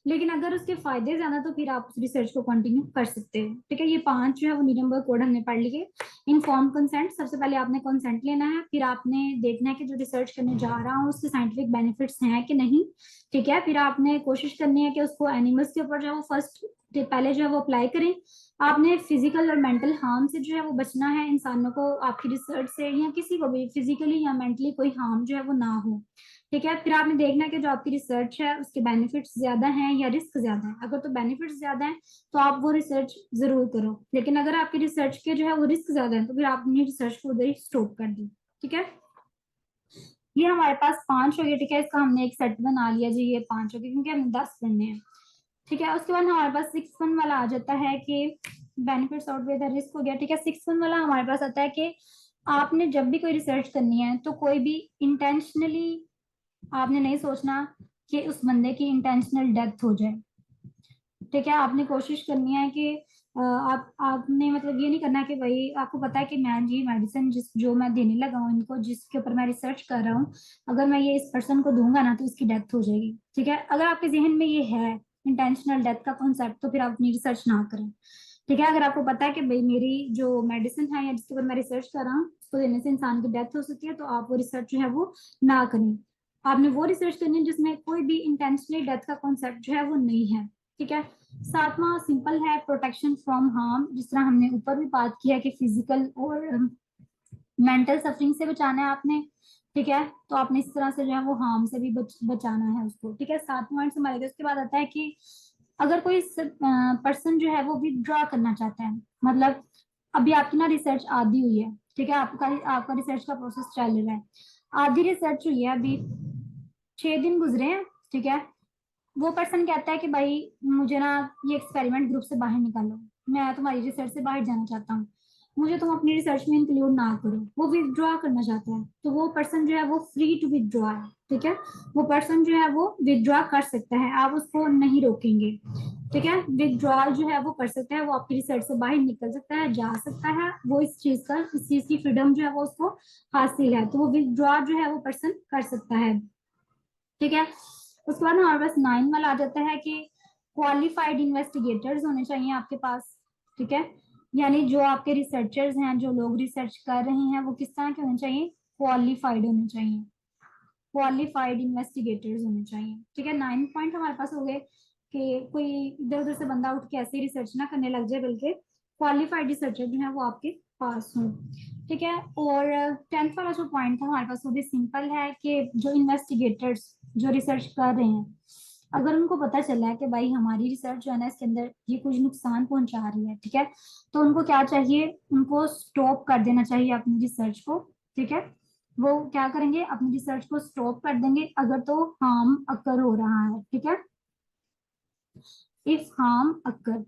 लेकिन अगर उसके फायदे ज्यादा तो फिर आप उस रिसर्च को कंटिन्यू कर सकते हैं, ठीक है। ये पांच जो है वो न्यूरमबर्ग कोड हमने पढ़ लिए। इनफॉर्म कंसेंट, सबसे पहले आपने कंसेंट लेना है, फिर आपने देखना है कि जो रिसर्च करने जा रहा हूँ उसके साइंटिफिक बेनिफिट्स हैं कि नहीं, ठीक है। फिर आपने कोशिश करनी है कि उसको एनिमल्स के ऊपर जो है वो फर्स्ट पहले जो है वो अप्लाई करें। आपने फिजिकल और मेंटल हार्म से जो है वो बचना है, इंसानों को आपकी रिसर्च से या किसी को भी फिजिकली या मेंटली कोई हार्म जो है वो ना हो, ठीक है। फिर आपने देखना है कि जो आपकी रिसर्च है उसके बेनिफिट्स ज्यादा हैं या रिस्क ज्यादा है। अगर तो बेनिफिट्स ज्यादा है तो आप वो रिसर्च जरूर करो, लेकिन अगर आपकी रिसर्च के जो है वो रिस्क ज्यादा है तो फिर आप अपनी रिसर्च को उधर ही स्टॉप कर दो, ठीक है। ये हमारे पास 5 हो गए, ठीक है। इसका हमने एक सेट बना लिया जी, ये 5 हो गए क्योंकि हमने 10 पढ़ने हैं, ठीक है। उसके बाद हमारे पास 6 वाला आ जाता है कि बेनिफिट्स आउटवे द रिस्क हो गया, ठीक है। 6 वाला हमारे पास आता है कि आपने जब भी कोई रिसर्च करनी है तो कोई भी इंटेंशनली आपने नहीं सोचना कि उस बंदे की इंटेंशनल डेथ हो जाए, ठीक है। आपने कोशिश करनी है कि आपने मतलब ये नहीं करना कि भाई आपको पता है कि मैं ये मेडिसिन जिस जो मैं देने लगा हूँ इनको, जिसके ऊपर मैं रिसर्च कर रहा हूँ, अगर मैं ये इस पर्सन को दूंगा ना तो इसकी डेथ हो जाएगी, ठीक है। अगर आपके जहन में ये है इंटेंशनल डेथ का कॉन्सेप्ट, तो फिर आप अपनी रिसर्च ना करें, ठीक है। अगर आपको पता है कि भाई मेरी जो मेडिसिन है या जिसके ऊपर मैं रिसर्च कर रहा हूँ उसको देने से इंसान की डेथ हो सकती है, तो आप वो रिसर्च जो है वो ना करें। आपने वो रिसर्च करनी है जिसमें कोई भी इंटेंशनली डेथ का कॉन्सेप्ट जो है वो नहीं है, ठीक है। 7वां सिंपल है, प्रोटेक्शन फ्रॉम हार्म, जिस तरह हमने ऊपर भी बात किया कि फिजिकल और मेंटल सफरिंग से बचाना है आपने, ठीक है। तो आपने इस तरह से जो है वो हार्म से भी बचाना है उसको, ठीक है। 7 पॉइंट हमारे गए। उसके बाद आता है कि अगर कोई पर्सन जो है वो विथड्रॉ करना चाहता है, मतलब अभी आपकी ना रिसर्च आधी हुई है, ठीक है। आपका आपका रिसर्च का प्रोसेस चल रहा है, आधी रिसर्च हुई है, अभी 6 दिन गुजरे हैं, ठीक है। वो पर्सन कहता है कि भाई मुझे ना ये एक्सपेरिमेंट ग्रुप से बाहर निकालो, मैं तुम्हारी रिसर्च से बाहर जाना चाहता हूँ, मुझे तुम अपनी रिसर्च में इंक्लूड ना करो, वो विथड्रॉ करना चाहता है, तो वो पर्सन जो है वो फ्री टू विथड्रॉ है, ठीक है। वो पर्सन जो है वो विथड्रॉ कर सकता है, आप उसको नहीं रोकेंगे, ठीक है। विथड्रॉ जो है वो कर सकता है, वो आपकी रिसर्च से बाहर निकल सकता है, जा सकता है, वो इस चीज की फ्रीडम जो है वो उसको हासिल है, तो वो विथड्रॉ जो है वो पर्सन कर सकता है, ठीक है। उसके बाद हमारे पास 9 वाला आ जाता है कि क्वालिफाइड इन्वेस्टिगेटर्स होने चाहिए आपके पास, ठीक है। यानी जो आपके रिसर्चर्स हैं, जो लोग रिसर्च कर रहे हैं, वो किस तरह के होने चाहिए, क्वालिफाइड होने चाहिए, क्वालिफाइड इन्वेस्टिगेटर्स होने चाहिए, ठीक है। 9 पॉइंट हमारे पास हो गए कि कोई इधर उधर से बंदा उठ के ऐसे रिसर्च ना करने लग जाए, बल्कि क्वालिफाइड रिसर्चर जो है वो आपके पास हो, ठीक है। और 10th वाला जो पॉइंट था हमारे पास वो भी सिंपल है कि जो इन्वेस्टिगेटर्स जो रिसर्च कर रहे हैं, अगर उनको पता चला है कि भाई हमारी रिसर्च जो है ना इसके अंदर ये कुछ नुकसान पहुंचा रही है, ठीक है, तो उनको क्या चाहिए, उनको स्टॉप कर देना चाहिए अपनी रिसर्च को, ठीक है। वो क्या करेंगे, अपनी रिसर्च को स्टॉप कर देंगे अगर तो हार्म अकर हो रहा है, ठीक है, इफ हार्म अकर।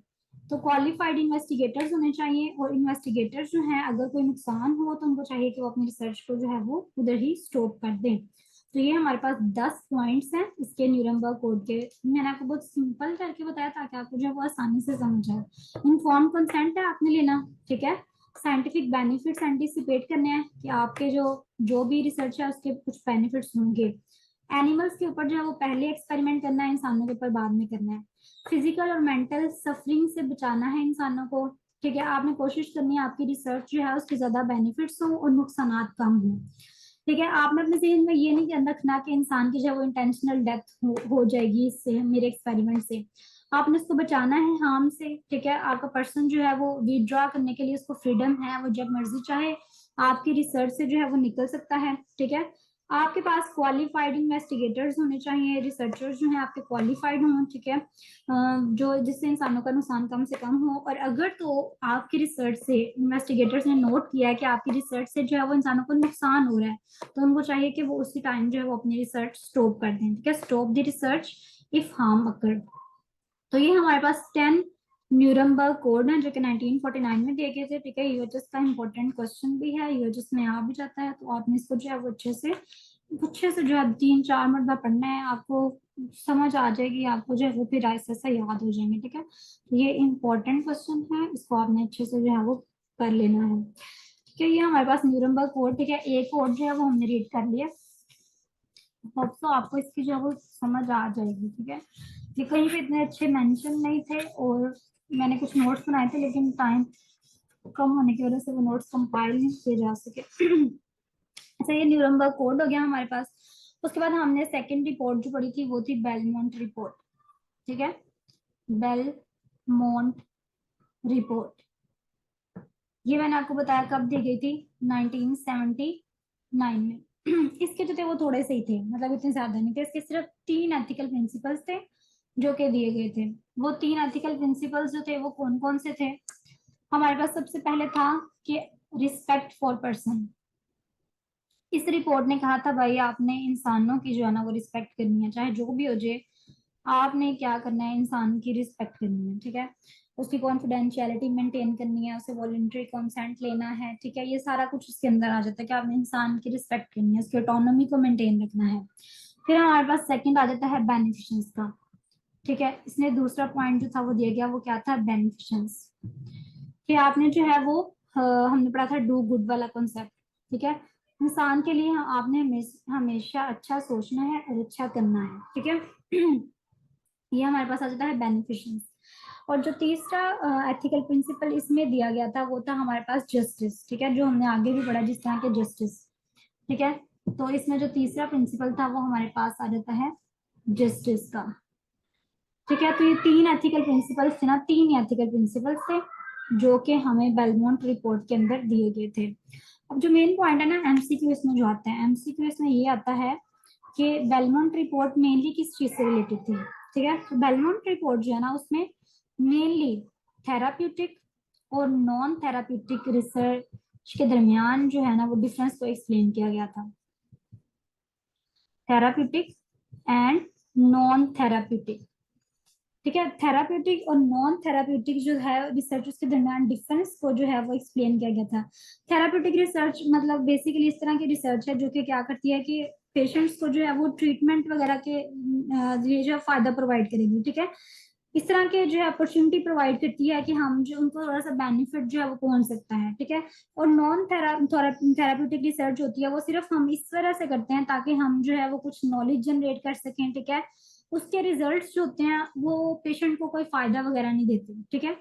तो क्वालिफाइड इन्वेस्टिगेटर्स होने चाहिए, और इन्वेस्टिगेटर्स जो हैं अगर कोई नुकसान हो तो उनको चाहिए कि वो अपनी रिसर्च को जो है वो उधर ही स्टॉप कर दें। तो ये हमारे पास 10 पॉइंट्स हैं इसके न्यूरम्बर्ग कोड के। मैंने आपको बहुत सिंपल करके बताया ताकि आपको जो है वो आसानी से समझ आए। इन्फॉर्म कंसेंट है आपने लेना, ठीक है। साइंटिफिक बेनिफिट्स एंटिसिपेट करने हैं कि आपके जो जो भी रिसर्च है उसके कुछ बेनिफिट्स होंगे। एनिमल्स के ऊपर जो है वो पहले एक्सपेरिमेंट करना है, इंसानों के ऊपर बाद में करना है। फिजिकल और मेंटल सफरिंग से बचाना है इंसानों को, ठीक है। आपने कोशिश करनी है आपकी रिसर्च जो है उसके ज्यादा बेनिफिट्स हो और नुकसान कम हो, ठीक है। आपने अपने जहन में ये नहीं ध्यान रखना कि इंसान की जो है वो इंटेंशनल डेथ हो जाएगी इससे, मेरे एक्सपेरिमेंट से। आपने उसको बचाना है हार्म से, ठीक है। आपका पर्सन जो है वो विथड्रॉ करने के लिए उसको फ्रीडम है, वो जब मर्जी चाहे आपकी रिसर्च से जो है वो निकल सकता है, ठीक है। आपके पास क्वालिफाइड इन्वेस्टिगेटर्स होने चाहिए, रिसर्चर्स जो हैं आपके क्वालिफाइड हों, ठीक है, जो जिससे इंसानों का नुकसान कम से कम हो। और अगर तो आपकी रिसर्च से इन्वेस्टिगेटर्स ने नोट किया है कि आपकी रिसर्च से जो है वो इंसानों को नुकसान हो रहा है, तो उनको चाहिए कि वो उसी टाइम जो है वो अपनी रिसर्च स्टॉप कर दें, ठीक है। Stop the research if harm occur. तो ये हमारे पास 10 न्यूरम्बर्ग कोड है जो कि 1949 में दिए गए थे, ठीक है। यूएचएस का इंपॉर्टेंट क्वेश्चन भी है, यूएचएस में आ भी जाता है, तो आपने इसको जो है वो अच्छे से जो है 3-4 मरतबा पढ़ना है, आपको समझ आ जाएगी, आपको जो है वो फिर ऐसे ऐसा याद हो जाएंगे, ठीक है। तो ये इंपॉर्टेंट क्वेश्चन है, इसको आपने अच्छे से जो है वो कर लेना है, ठीक है। ये हमारे पास न्यूरम्बर्ग कोड, ठीक है। एक कोड जो है वो हमने रीड कर लिया, होप तो आपको इसकी जो है वो समझ आ जाएगी, ठीक है। ये कहीं पे इतने अच्छे मेंशन नहीं थे और मैंने कुछ नोट्स बनाए थे, लेकिन टाइम कम होने की वजह से वो नोट्स कंपाइल नहीं किए जा सके। अच्छा, ये न्यूरम्बर्ग कोड हो गया हमारे पास। उसके बाद हमने सेकंड रिपोर्ट जो पढ़ी थी वो थी बेलमोंट रिपोर्ट, ठीक है। बेलमोंट रिपोर्ट, ये मैंने आपको बताया कब दी गई थी, 1979 में। इसके जो थे वो थोड़े से ही थे, मतलब इतने ज्यादा नहीं थे। इसके सिर्फ 3 एथिकल प्रिंसिपल्स थे जो के दिए गए थे। वो 3 एथिकल प्रिंसिपल्स जो थे वो कौन कौन से थे, हमारे पास सबसे पहले था कि रिस्पेक्ट फॉर पर्सन, इस रिपोर्ट ने कहा था भाई आपने इंसानों की जो है ना वो रिस्पेक्ट करनी है, चाहे जो भी हो जाए आपने क्या करना है, इंसान की रिस्पेक्ट करनी है, ठीक है। उसकी कॉन्फिडेंशियलिटी मेंटेन करनी है, उसे वॉलंटरी कंसेंट लेना है, ठीक है। ये सारा कुछ उसके अंदर आ जाता है कि आपने इंसान की रिस्पेक्ट करनी है, उसकी ऑटोनॉमी को मेंटेन रखना है। फिर हमारे पास सेकंड आ जाता है बेनिफिशंस का, ठीक है। इसने दूसरा पॉइंट जो था वो दिया गया, वो क्या था, बेनिफिशंस। कि आपने जो है वो हमने पढ़ा था डू गुड वाला कॉन्सेप्ट, ठीक है। इंसान के लिए आपने हमेशा अच्छा सोचना है और अच्छा करना है, ठीक है। ये हमारे पास आ जाता है बेनिफिशंस। और जो तीसरा एथिकल प्रिंसिपल इसमें दिया गया था वो था हमारे पास जस्टिस, ठीक है, जो हमने आगे भी पढ़ा जिस तरह के जस्टिस, ठीक है। तो इसमें जो तीसरा प्रिंसिपल था वो हमारे पास आ जाता है जस्टिस का, ठीक है। तो ये तीन एथिकल प्रिंसिपल्स थे ना, तीन एथिकल प्रिंसिपल्स थे जो कि हमें बेलमोंट रिपोर्ट के अंदर दिए गए थे। अब जो मेन पॉइंट है ना एमसीक्यू इसमें जो आता है, एमसीक्यू इसमें ये आता है कि बेलमोंट रिपोर्ट मेनली किस चीज से रिलेटेड थी, ठीक है। तो बेलमोंट रिपोर्ट जो है ना उसमें मेनली थेराप्यूटिक और नॉन थेराप्यूटिक रिसर्च के दरमियान जो है ना वो डिफरेंस को एक्सप्लेन किया गया था, थेराप्यूटिक एंड नॉन थेराप्यूटिक, ठीक है। थेराप्यूटिक और नॉन थेराप्यूटिक जो है रिसर्च उसके दरमियान डिफरेंस को जो है वो एक्सप्लेन किया गया था। थेराप्यूटिक रिसर्च मतलब बेसिकली इस तरह की रिसर्च है जो कि क्या करती है कि पेशेंट्स को जो है वो ट्रीटमेंट वगैरह के ये जो फायदा प्रोवाइड करेगी, ठीक है। इस तरह के जो है अपॉर्चुनिटी प्रोवाइड करती है कि हम जो उनको थोड़ा सा बेनिफिट जो है वो पहुंच सकता है, ठीक है। और नॉन थेराप्यूटिक रिसर्च होती है वो सिर्फ हम इस तरह से करते हैं ताकि हम जो है वो कुछ नॉलेज जनरेट कर सकें, ठीक है। उसके रिजल्ट्स जो होते हैं वो पेशेंट को कोई फायदा वगैरह नहीं देते, ठीक है।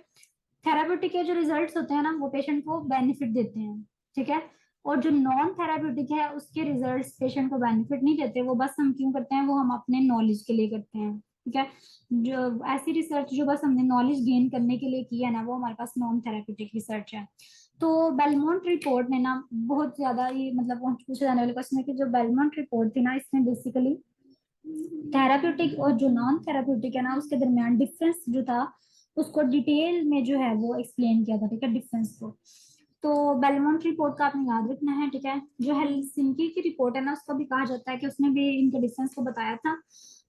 थेराप्यूटिक के जो रिजल्ट्स होते हैं ना वो पेशेंट को बेनिफिट देते हैं, ठीक है। और जो नॉन थेराप्यूटिक है उसके रिजल्ट्स पेशेंट को बेनिफिट नहीं देते, वो बस हम क्यों करते हैं, वो हम अपने नॉलेज के लिए करते हैं, ठीक है। जो ऐसी रिसर्च जो बस हमने नॉलेज गेन करने के लिए की है ना वो हमारे पास नॉन थेराप्यूटिक रिसर्च है। तो बेलमोंट रिपोर्ट ने ना बहुत ज्यादा ये मतलब पूछे जाने वाले क्वेश्चन है कि जो बेलमोंट रिपोर्ट थी ना इसमें बेसिकली थेराप्यूटिक और जो नॉन थेराप्यूटिक है ना उसके दरमियान डिफरेंस जो था उसको डिटेल में जो है वो एक्सप्लेन किया था, ठीक है, डिफरेंस को। तो बेलमोंट रिपोर्ट का आपने याद रखना है, ठीक है। जो हेलसिंकी की रिपोर्ट है ना उसको भी कहा जाता है कि उसने भी इनके डिफरेंस को बताया था,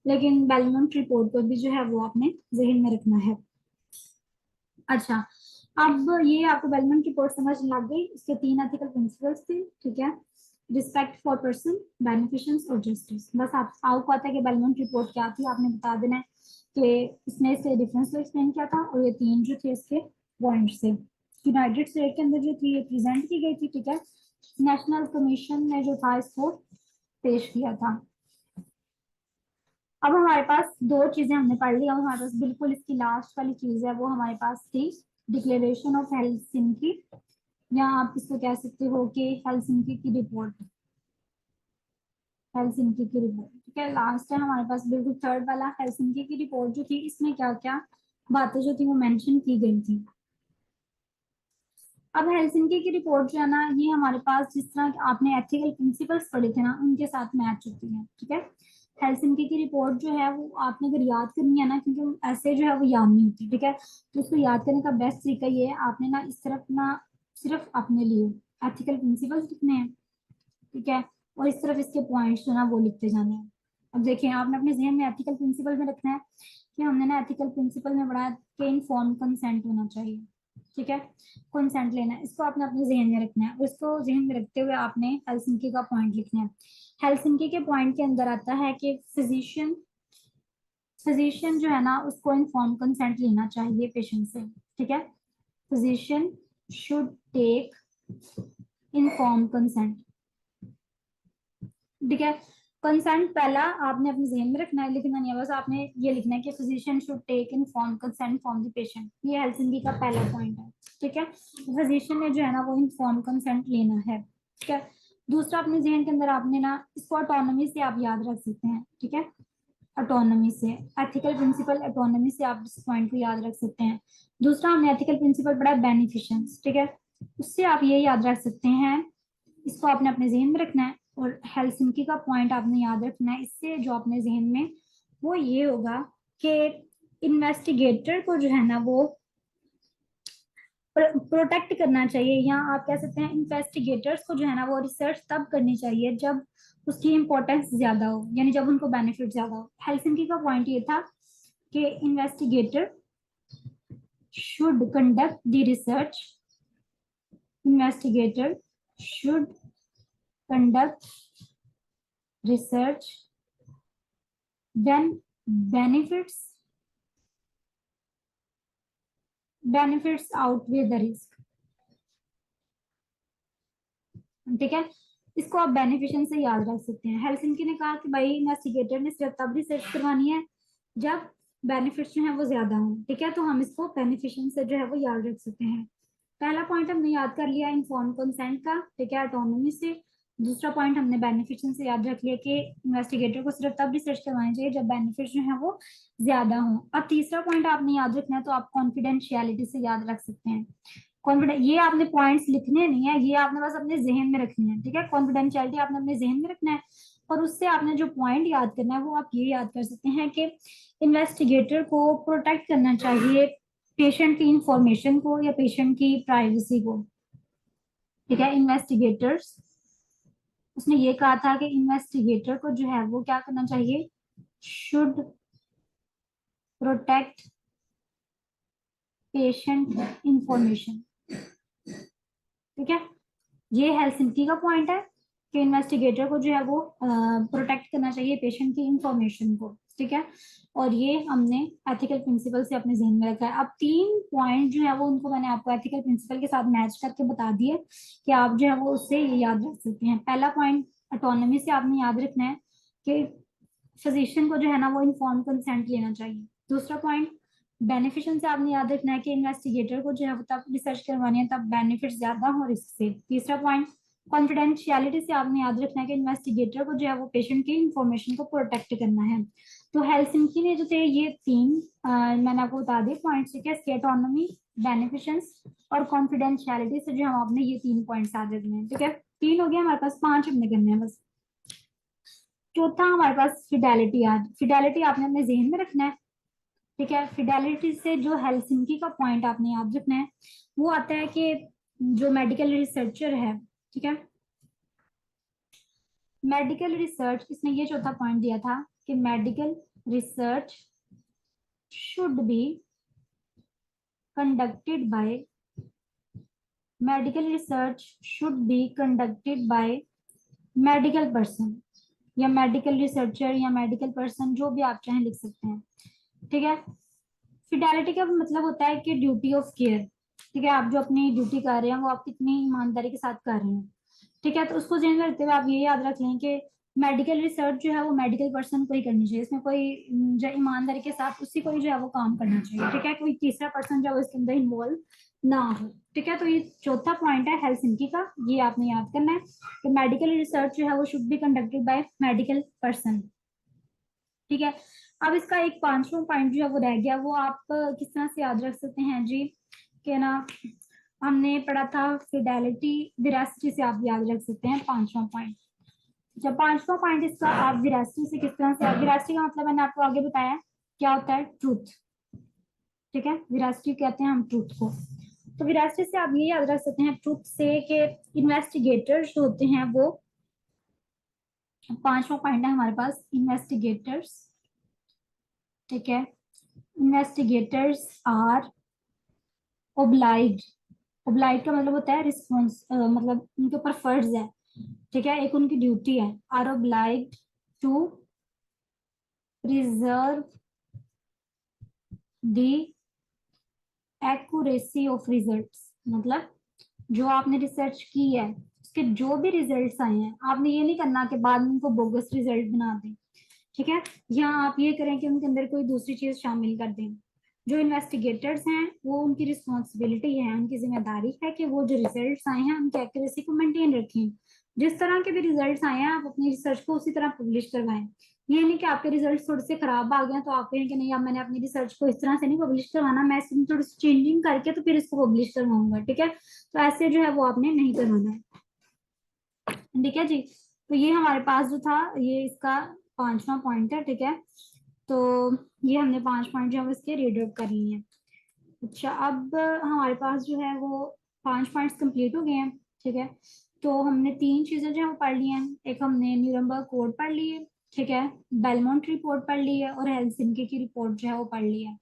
लेकिन बेलमोंट रिपोर्ट को भी जो है वो आपने जहन में रखना है। अच्छा, अब ये आपको बेलमोंट रिपोर्ट समझ लग गई, इसके तीन एथिकल प्रिंसिपल्स थे, ठीक है। रिस्पेक्ट फॉर पर्सन, बेनिफिशंस और जस्टिस। बस आप आपको आता है कि बेलमोंट रिपोर्ट क्या थी, आपने बता देना है कि इसने इसके डिफरेंस को एक्सप्लेन किया था और ये तीन जो थे इसके पॉइंट से यूनाइटेड स्टेट के अंदर जो थी ये प्रेजेंट की गई थी, ठीक है। नेशनल कमीशन ने जो था इसको पेश किया था। अब हमारे पास दो चीजें हमने पढ़ ली, अब हमारे पास बिल्कुल इसकी लास्ट वाली चीज है वो हमारे पास थी डिक्लेरेशन ऑफ हेलसिंकी, या आप इसको कह सकते हो कि हेलसिंकी की रिपोर्ट, हेलसिंकी की रिपोर्ट, ठीक है। लास्ट है हमारे पास बिल्कुल थर्ड वाला हेलसिंकी की रिपोर्ट जो थी, इसमें क्या क्या बातें जो थी वो मेंशन की गई थी। अब हेलसिंकी की रिपोर्ट जो है ना ये हमारे पास जिस तरह आपने एथिकल प्रिंसिपल्स पढ़े थे ना उनके साथ मैच होती है, ठीक है। हेलसिंकी की रिपोर्ट जो है वो आपने अगर याद करनी है ना, क्योंकि ऐसे जो है वो याद नहीं होती, ठीक है। तो उसको याद करने का बेस्ट तरीका ये है, आपने ना इस तरफ ना सिर्फ अपने लिए एथिकल प्रिंसिपल्स लिखने हैं, ठीक है। और इस तरफ इसके पॉइंट्स जो ना वो लिखते जाने हैं। अब देखिए आपने अपने जहन में एथिकल प्रिंसिपल में रखना है कि हमने ना एथिकल प्रिंसिपल में पढ़ा कि इनफॉर्म कंसेंट होना चाहिए, ठीक है। कंसेंट लेना है, इसको आपने अपने जहन में रखना है, और इसको जहन में रखते हुए आपने हेलसिंकी का पॉइंट लिखना है। हेलसिंकी के पॉइंट के अंदर आता है कि फिजिशियन फिजिशियन जो है ना उसको इनफॉर्म कंसेंट लेना चाहिए पेशेंट से, ठीक है। Physician should take inform consent, ठीक है। कंसेंट पहला आपने अपने जहन में रखना है, लिखना नहीं है, बस आपने ये लिखना है कि physician should take inform consent from the patient, ये हेलसिंकी का पहला पॉइंट है, ठीक है। फिजिशियन ने जो है ना वो इनफॉर्म कंसेंट लेना है, ठीक है। दूसरा अपने जहन के अंदर आपने ना इसको ऑटोनॉमी से आप याद रख सकते हैं, ठीक है। ऑटोनॉमी से एथिकल प्रिंसिपल, ऑटोनॉमी से आप इस पॉइंट को याद रख सकते हैं। दूसरा हमने एथिकल प्रिंसिपल पढ़ा बेनिफिशंस, ठीक है, उससे आप ये याद रख सकते हैं, इसको आपने अपने जहन में रखना है। और हेलसिंकी का पॉइंट आपने याद रखना है, इससे जो अपने जहन में वो ये होगा कि इन्वेस्टिगेटर को जो है ना वो प्रोटेक्ट करना चाहिए, या आप कह सकते हैं इन्वेस्टिगेटर्स को जो है ना वो रिसर्च तब करनी चाहिए जब उसकी इम्पोर्टेंस ज्यादा हो, यानी जब उनको बेनिफिट ज्यादा हो। हेलसिंकी का पॉइंट ये था कि investigator should conduct the research, investigator should conduct research when benefits outweigh the risk। ठीक है, इसको आप बेनिफिशियन से याद रख सकते हैं। हेलसिंकी ने कहा कि भाई इन्वेस्टिगेटर ने सिर्फ तब रिसर्च करवानी है जब बेनिफिट्स जो है वो ज्यादा हों। ठीक है, तो हम इसको बेनिफिशियन से जो है वो याद रख सकते हैं। पहला पॉइंट हमने याद कर लिया इन्फॉर्म कंसेंट का, ठीक है, ऑटोनॉमी से। दूसरा पॉइंट हमने बेनिफिशियन से याद रख लिया कि इन्वेस्टिगेटर को सिर्फ तब रिसर्च करवानी चाहिए जब बेनिफिट जो है वो ज्यादा हो। अब तीसरा पॉइंट आपने याद रखना है तो आप कॉन्फिडेंशियलिटी से याद रख सकते हैं। कॉन्फिडेंस, ये आपने पॉइंट्स लिखने नहीं है, ये आपने बस अपने जहन में रखनी है। ठीक है, कॉन्फिडेंशियलिटी आपने अपने जहन में रखना है, और उससे आपने जो पॉइंट याद करना है वो आप ये याद कर सकते हैं कि इन्वेस्टिगेटर को प्रोटेक्ट करना चाहिए पेशेंट की इंफॉर्मेशन को या पेशेंट की प्राइवेसी को। ठीक है, इन्वेस्टिगेटर्स, उसने ये कहा था कि इन्वेस्टिगेटर को जो है वो क्या करना चाहिए, शुड प्रोटेक्ट पेशेंट इंफॉर्मेशन। ठीक है, ये हेलसिंकी का पॉइंट है कि इन्वेस्टिगेटर को जो है वो प्रोटेक्ट करना चाहिए पेशेंट की इंफॉर्मेशन को। ठीक है, और ये हमने एथिकल प्रिंसिपल से अपने जहन में रखा है। अब 3 पॉइंट जो है वो उनको मैंने आपको एथिकल प्रिंसिपल के साथ मैच करके बता दिए कि आप जो है वो उससे ये याद रख सकते हैं। पहला पॉइंट ऑटोनॉमी से आपने याद रखना है कि फिजिशियन को जो है ना वो इन्फॉर्म कंसेंट लेना चाहिए। दूसरा पॉइंट बेनिफिशियन से आपने याद रखना है कि इन्वेस्टिगेटर को जो है वो तब रिसर्च करवानी है तब बेनिफिट ज्यादा हो रिस्क से। तीसरा पॉइंट कॉन्फिडेंशियलिटी से आपने याद रखना है कि इन्वेस्टिगेटर को जो है वो पेशेंट की इंफॉर्मेशन को प्रोटेक्ट करना है। तो हेलसिंकी ने जो थे ये 3 मैंने आपको बता दिए पॉइंट, ठीक है, ऑटोनॉमी, बेनिफिशियंस और कॉन्फिडेंशियलिटी से जो हम आपने ये 3 पॉइंट्स याद रखने हैं। ठीक है, 3 हो गया हमारे पास, 5 हमने करने हैं बस। चौथा हमारे पास फिडेलिटी। आज फिडेलिटी आपने अपने जहन में रखना है। ठीक है, फिडेलिटी से जो हेलसिंकी का पॉइंट आपने याद रखना है वो आता है कि जो मेडिकल रिसर्चर है, ठीक है, मेडिकल रिसर्च, इसने ये चौथा पॉइंट दिया था कि medical research should be conducted by, medical research should be conducted by medical person, या मेडिकल रिसर्चर या मेडिकल पर्सन, जो भी आप चाहें लिख सकते हैं। ठीक है, फिडेलिटी का मतलब होता है कि ड्यूटी ऑफ केयर। ठीक है, आप जो अपनी ड्यूटी कर रहे हैं वो आप कितनी ईमानदारी के साथ कर रहे हैं। ठीक है, तो उसको ध्यान में रखते हुए आप ये याद रख लें कि मेडिकल रिसर्च जो है वो मेडिकल पर्सन को ही करनी चाहिए, इसमें कोई जो ईमानदारी के साथ उसी को ही जो है वो काम करना चाहिए। ठीक है, कोई तीसरा पर्सन जो है इसके अंदर इन्वॉल्व ना हो। ठीक है, तो ये चौथा पॉइंट है हेलसिंकी का, ये आपने याद करना है कि मेडिकल रिसर्च जो है वो should be conducted by medical person. ठीक है, अब इसका एक 5वां पॉइंट जो है वो रह गया, वो आप किस तरह से याद रख सकते हैं जी, कि ना हमने पढ़ा था फिडेलिटी, विरासती से आप याद रख सकते हैं 5वां पॉइंट। जब 5वां पॉइंट इसका आप विरासती से किस तरह से, विरासती का मतलब मैंने आपको आगे बताया क्या होता है, ट्रूथ। ठीक है, विरासती कहते हैं हम ट्रूथ को। तो विरासती से आप ये याद रख सकते हैं ट्रूथ से कि इन्वेस्टिगेटर्स जो होते हैं वो, 5वां पॉइंट है हमारे पास इन्वेस्टिगेटर्स। ठीक है, इन्वेस्टिगेटर्स आर ओब्लाइज, ओब्लाइज का मतलब होता है रिस्पॉन्स, मतलब उनके ऊपर फर्ज है। ठीक है, एक उनकी ड्यूटी है, are oblige to preserve the accuracy of results. मतलब जो आपने रिसर्च की है उसके जो भी रिजल्ट्स आए हैं आपने ये नहीं करना कि बाद में उनको बोगस रिजल्ट बना दें। ठीक है, या आप ये करें कि उनके अंदर कोई दूसरी चीज शामिल कर दें। जो इन्वेस्टिगेटर्स हैं वो उनकी रिस्पॉन्सिबिलिटी है, उनकी जिम्मेदारी है कि वो जो रिजल्ट्स आए हैं उनकी एक्यूरेसी को मेंटेन रखें। जिस तरह के भी रिजल्ट्स आए हैं आप अपनी रिसर्च को उसी तरह पब्लिश करवाएं। ये नहीं कि आपके रिजल्ट थोड़े से खराब आ गए तो आप कहें कि नहीं, अब मैंने अपनी रिसर्च को इस तरह से नहीं पब्लिश करवाना, मैं इसमें थोड़ी सी चेंजिंग करके तो फिर इसको पब्लिश करवाऊंगा। ठीक है, तो ऐसे जो है वो आपने नहीं करवाना है। ठीक है जी, तो ये हमारे पास जो था ये इसका 5वां पॉइंट है। ठीक है, तो ये हमने 5 पॉइंट जो है वो इसके रीड आउट कर लिए हैं। अच्छा, अब हमारे पास जो है वो 5 पॉइंट्स कंप्लीट हो गए हैं। ठीक है, तो हमने 3 चीजें जो है वो पढ़ ली हैं। एक हमने न्यूरम्बर्ग कोड पढ़ ली है, ठीक है, बेलमोंट रिपोर्ट पढ़ ली है, और हेलसिंकी की रिपोर्ट जो है वो पढ़ ली है।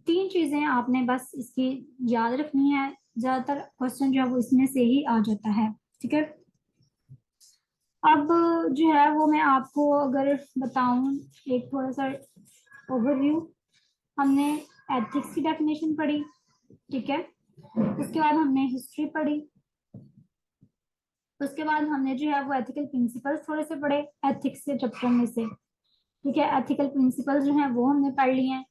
3 चीजें आपने बस इसकी याद रखनी है। ज्यादातर क्वेश्चन जो है वो इसमें से ही आ जाता है। ठीक है, अब जो है वो मैं आपको अगर बताऊं, एक थोड़ा सा ओवरव्यू। हमने एथिक्स की डेफिनेशन पढ़ी, ठीक है, उसके बाद हमने हिस्ट्री पढ़ी, उसके बाद हमने जो है वो एथिकल प्रिंसिपल्स थोड़े से पढ़े एथिक्स के चैप्टर में से। ठीक है, एथिकल प्रिंसिपल्स जो है वो हमने पढ़ लिए हैं।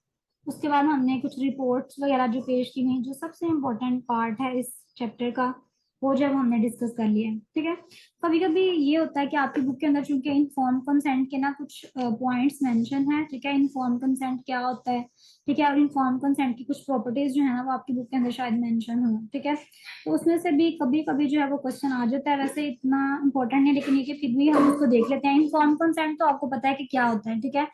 उसके बाद हमने कुछ रिपोर्ट्स वगैरह जो पेश की गई, जो सबसे इम्पोर्टेंट पार्ट है इस चैप्टर का, वो जब हमने डिस्कस कर लिया है। ठीक है, कभी कभी ये होता है कि आपकी बुक के अंदर चूंकि इनफॉर्म कंसेंट के ना कुछ पॉइंट्स मेंशन है। ठीक है, इनफॉर्म कंसेंट क्या होता है, ठीक है, और इनफॉर्म कंसेंट की कुछ प्रॉपर्टीज जो है ना वो आपकी बुक के अंदर शायद मेंशन हो। ठीक है, तो उसमें से भी कभी कभी जो है वो क्वेश्चन आ जाता है। वैसे इतना इंपॉर्टेंट नहीं, लेकिन ये कि फिर भी हम उसको देख लेते हैं। इनफॉर्म कंसेंट तो आपको पता है कि क्या होता है। ठीक है,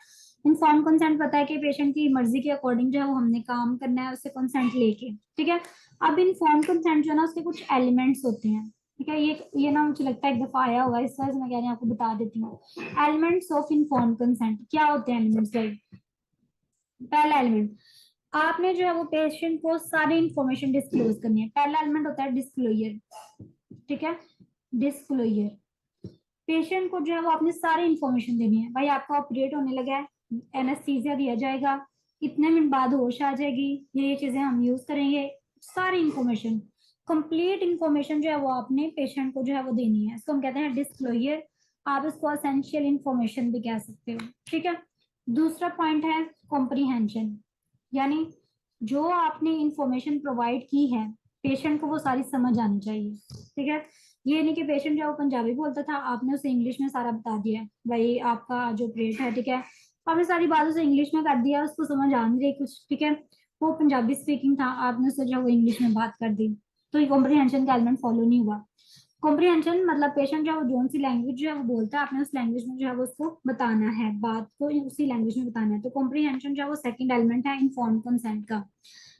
इनफॉर्म कंसेंट पता है कि पेशेंट की मर्जी के अकॉर्डिंग जो है वो हमने काम करना है उससे कंसेंट लेके। ठीक है, अब इनफॉर्म कंसेंट जो है ना उसके कुछ एलिमेंट्स होते हैं। ठीक है, ये ना मुझे लगता है एक दफा आया हुआ है, इस वजह से मैं कह रही हूँ आपको बता देती हूँ। एलिमेंट्स ऑफ इनफॉर्म कंसेंट क्या होते हैं? एलिमेंट्स लाइक, पहला एलिमेंट, आपने जो है वो पेशेंट को सारी इंफॉर्मेशन डिस्क्लोज करनी है। पहला एलिमेंट होता है डिस्क्लोजर। ठीक है, डिस्क्लोजर, पेशेंट को जो है वो आपने सारी इंफॉर्मेशन देनी है। भाई आपका ऑपरेट होने लगा है, एनेस्थीसिया दिया जाएगा, इतने मिनट बाद होश आ जाएगी, ये चीजें हम यूज करेंगे, सारी इंफॉर्मेशन, कंप्लीट इंफॉर्मेशन जो है वो आपने पेशेंट को जो है वो देनी है। इसको हम कहते हैं डिस्क्लोजर। आप इसको असेंशियल इंफॉर्मेशन भी कह सकते हो। ठीक है, दूसरा पॉइंट है कॉम्प्रीहेंशन, यानी जो आपने इंफॉर्मेशन प्रोवाइड की है पेशेंट को वो सारी समझ आनी चाहिए। ठीक है, ये नहीं कि पेशेंट जो वो पंजाबी बोलता था, आपने उसे इंग्लिश में सारा बता दिया, भाई आपका जो ऑपरेट है, ठीक है, आपने सारी बात उसे इंग्लिश में कर दिया, उसको समझ आ नहीं रही कुछ। ठीक है, वो पंजाबी स्पीकिंग था, आपने उसे जो वो इंग्लिश में बात कर दी, तो ये कॉम्प्रीहेंशन का एलिमेंट फॉलो नहीं हुआ। कॉम्प्रीहेंशन मतलब पेशेंट जो है वो जोन सी लैंग्वेज जो है वो बोलता है, आपने उस लैंग्वेज में जो है वो उसको बताना है, बात को उसी लैंग्वेज में बताना है। तो कॉम्प्रीहेंशन जो है वो सेकंड एलिमेंट है इनफॉर्म कंसेंट का।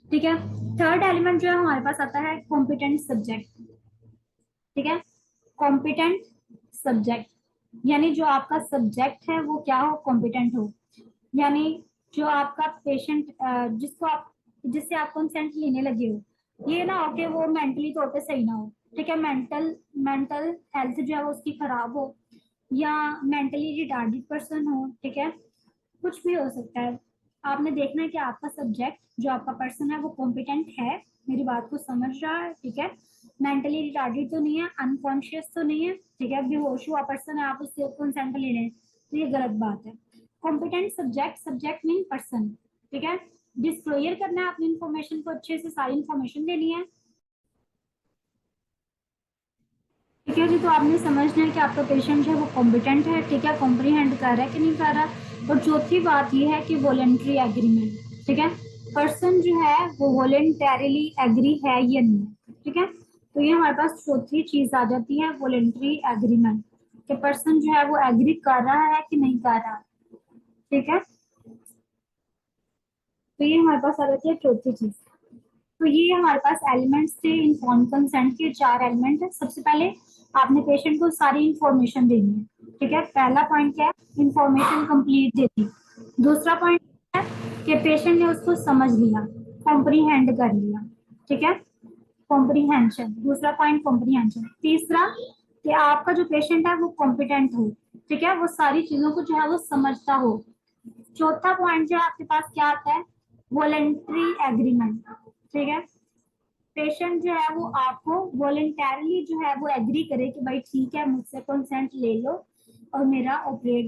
ठीक है, थर्ड एलिमेंट जो है हमारे पास आता है कॉम्पिटेंट सब्जेक्ट। ठीक है, कॉम्पिटेंट सब्जेक्ट, यानी जो आपका सब्जेक्ट है वो क्या हो, कॉम्पिटेंट हो। यानी जो आपका पेशेंट जिसको आप जिससे आप कंसेंट लेने लगे हो, ये ना हो कि वो मेंटली तौर पे सही ना हो। ठीक है, मेंटल मेंटल हेल्थ जो है वो उसकी खराब हो, या मेंटली रिटार्डेड पर्सन हो। ठीक है, कुछ भी हो सकता है। आपने देखना है कि आपका सब्जेक्ट जो आपका पर्सन है वो कॉम्पिटेंट है, मेरी बात को समझ रहा है। ठीक है, मेंटली रिटार्डेड तो नहीं है, अनकॉन्शियस तो नहीं है। ठीक है, बेहोश हुआ पर्सन है, आप उससे कंसेंट ले लें तो ये गलत बात है। Competent subject, subject mean person. ठीक है, डिस्क्लोजर करना है अपनी इंफॉर्मेशन को, अच्छे से सारी इंफॉर्मेशन देनी है। ठीक है जी, तो आपने समझना है कि आपका पेशेंट है वो कॉम्पिटेंट है, ठीक है, कॉम्प्रीहेंड कर रहा है कि नहीं कर रहा। और चौथी बात ये है कि वॉलेंट्री एग्रीमेंट। ठीक है, पर्सन जो है वो वॉलेंटरीली एग्री है या नहीं। ठीक है, तो ये हमारे पास चौथी चीज आ जाती है, वॉलेंट्री एग्रीमेंट, कि पर्सन जो है वो एग्री कर रहा है कि नहीं कर रहा। ठीक है, तो ये हमारे पास आ जाती है चौथी चीज। तो ये हमारे पास एलिमेंट्स थे इनफॉर्म कंसेंट के, 4 एलिमेंट है। सबसे पहले आपने पेशेंट को सारी इंफॉर्मेशन देनी है। ठीक है, पहला पॉइंट क्या है, इंफॉर्मेशन कंप्लीट देती। दूसरा पॉइंट है कि पेशेंट ने उसको समझ लिया, कॉम्प्रीहेंड कर लिया। ठीक है, कॉम्प्रीहेंशन, दूसरा पॉइंट कॉम्प्रीहेंशन। तीसरा कि आपका जो पेशेंट है वो कॉम्पिटेंट हो, ठीक है, वो सारी चीजों को जो है वो समझता हो। चौथा पॉइंट जो आपके पास क्या आता है, वॉलेंट्री एग्रीमेंट। ठीक है, पेशेंट जो है वो आपको वॉलेंटरली जो है वो एग्री करे कि भाई ठीक है मुझसे कंसेंट ले लो और मेरा ऑपरेट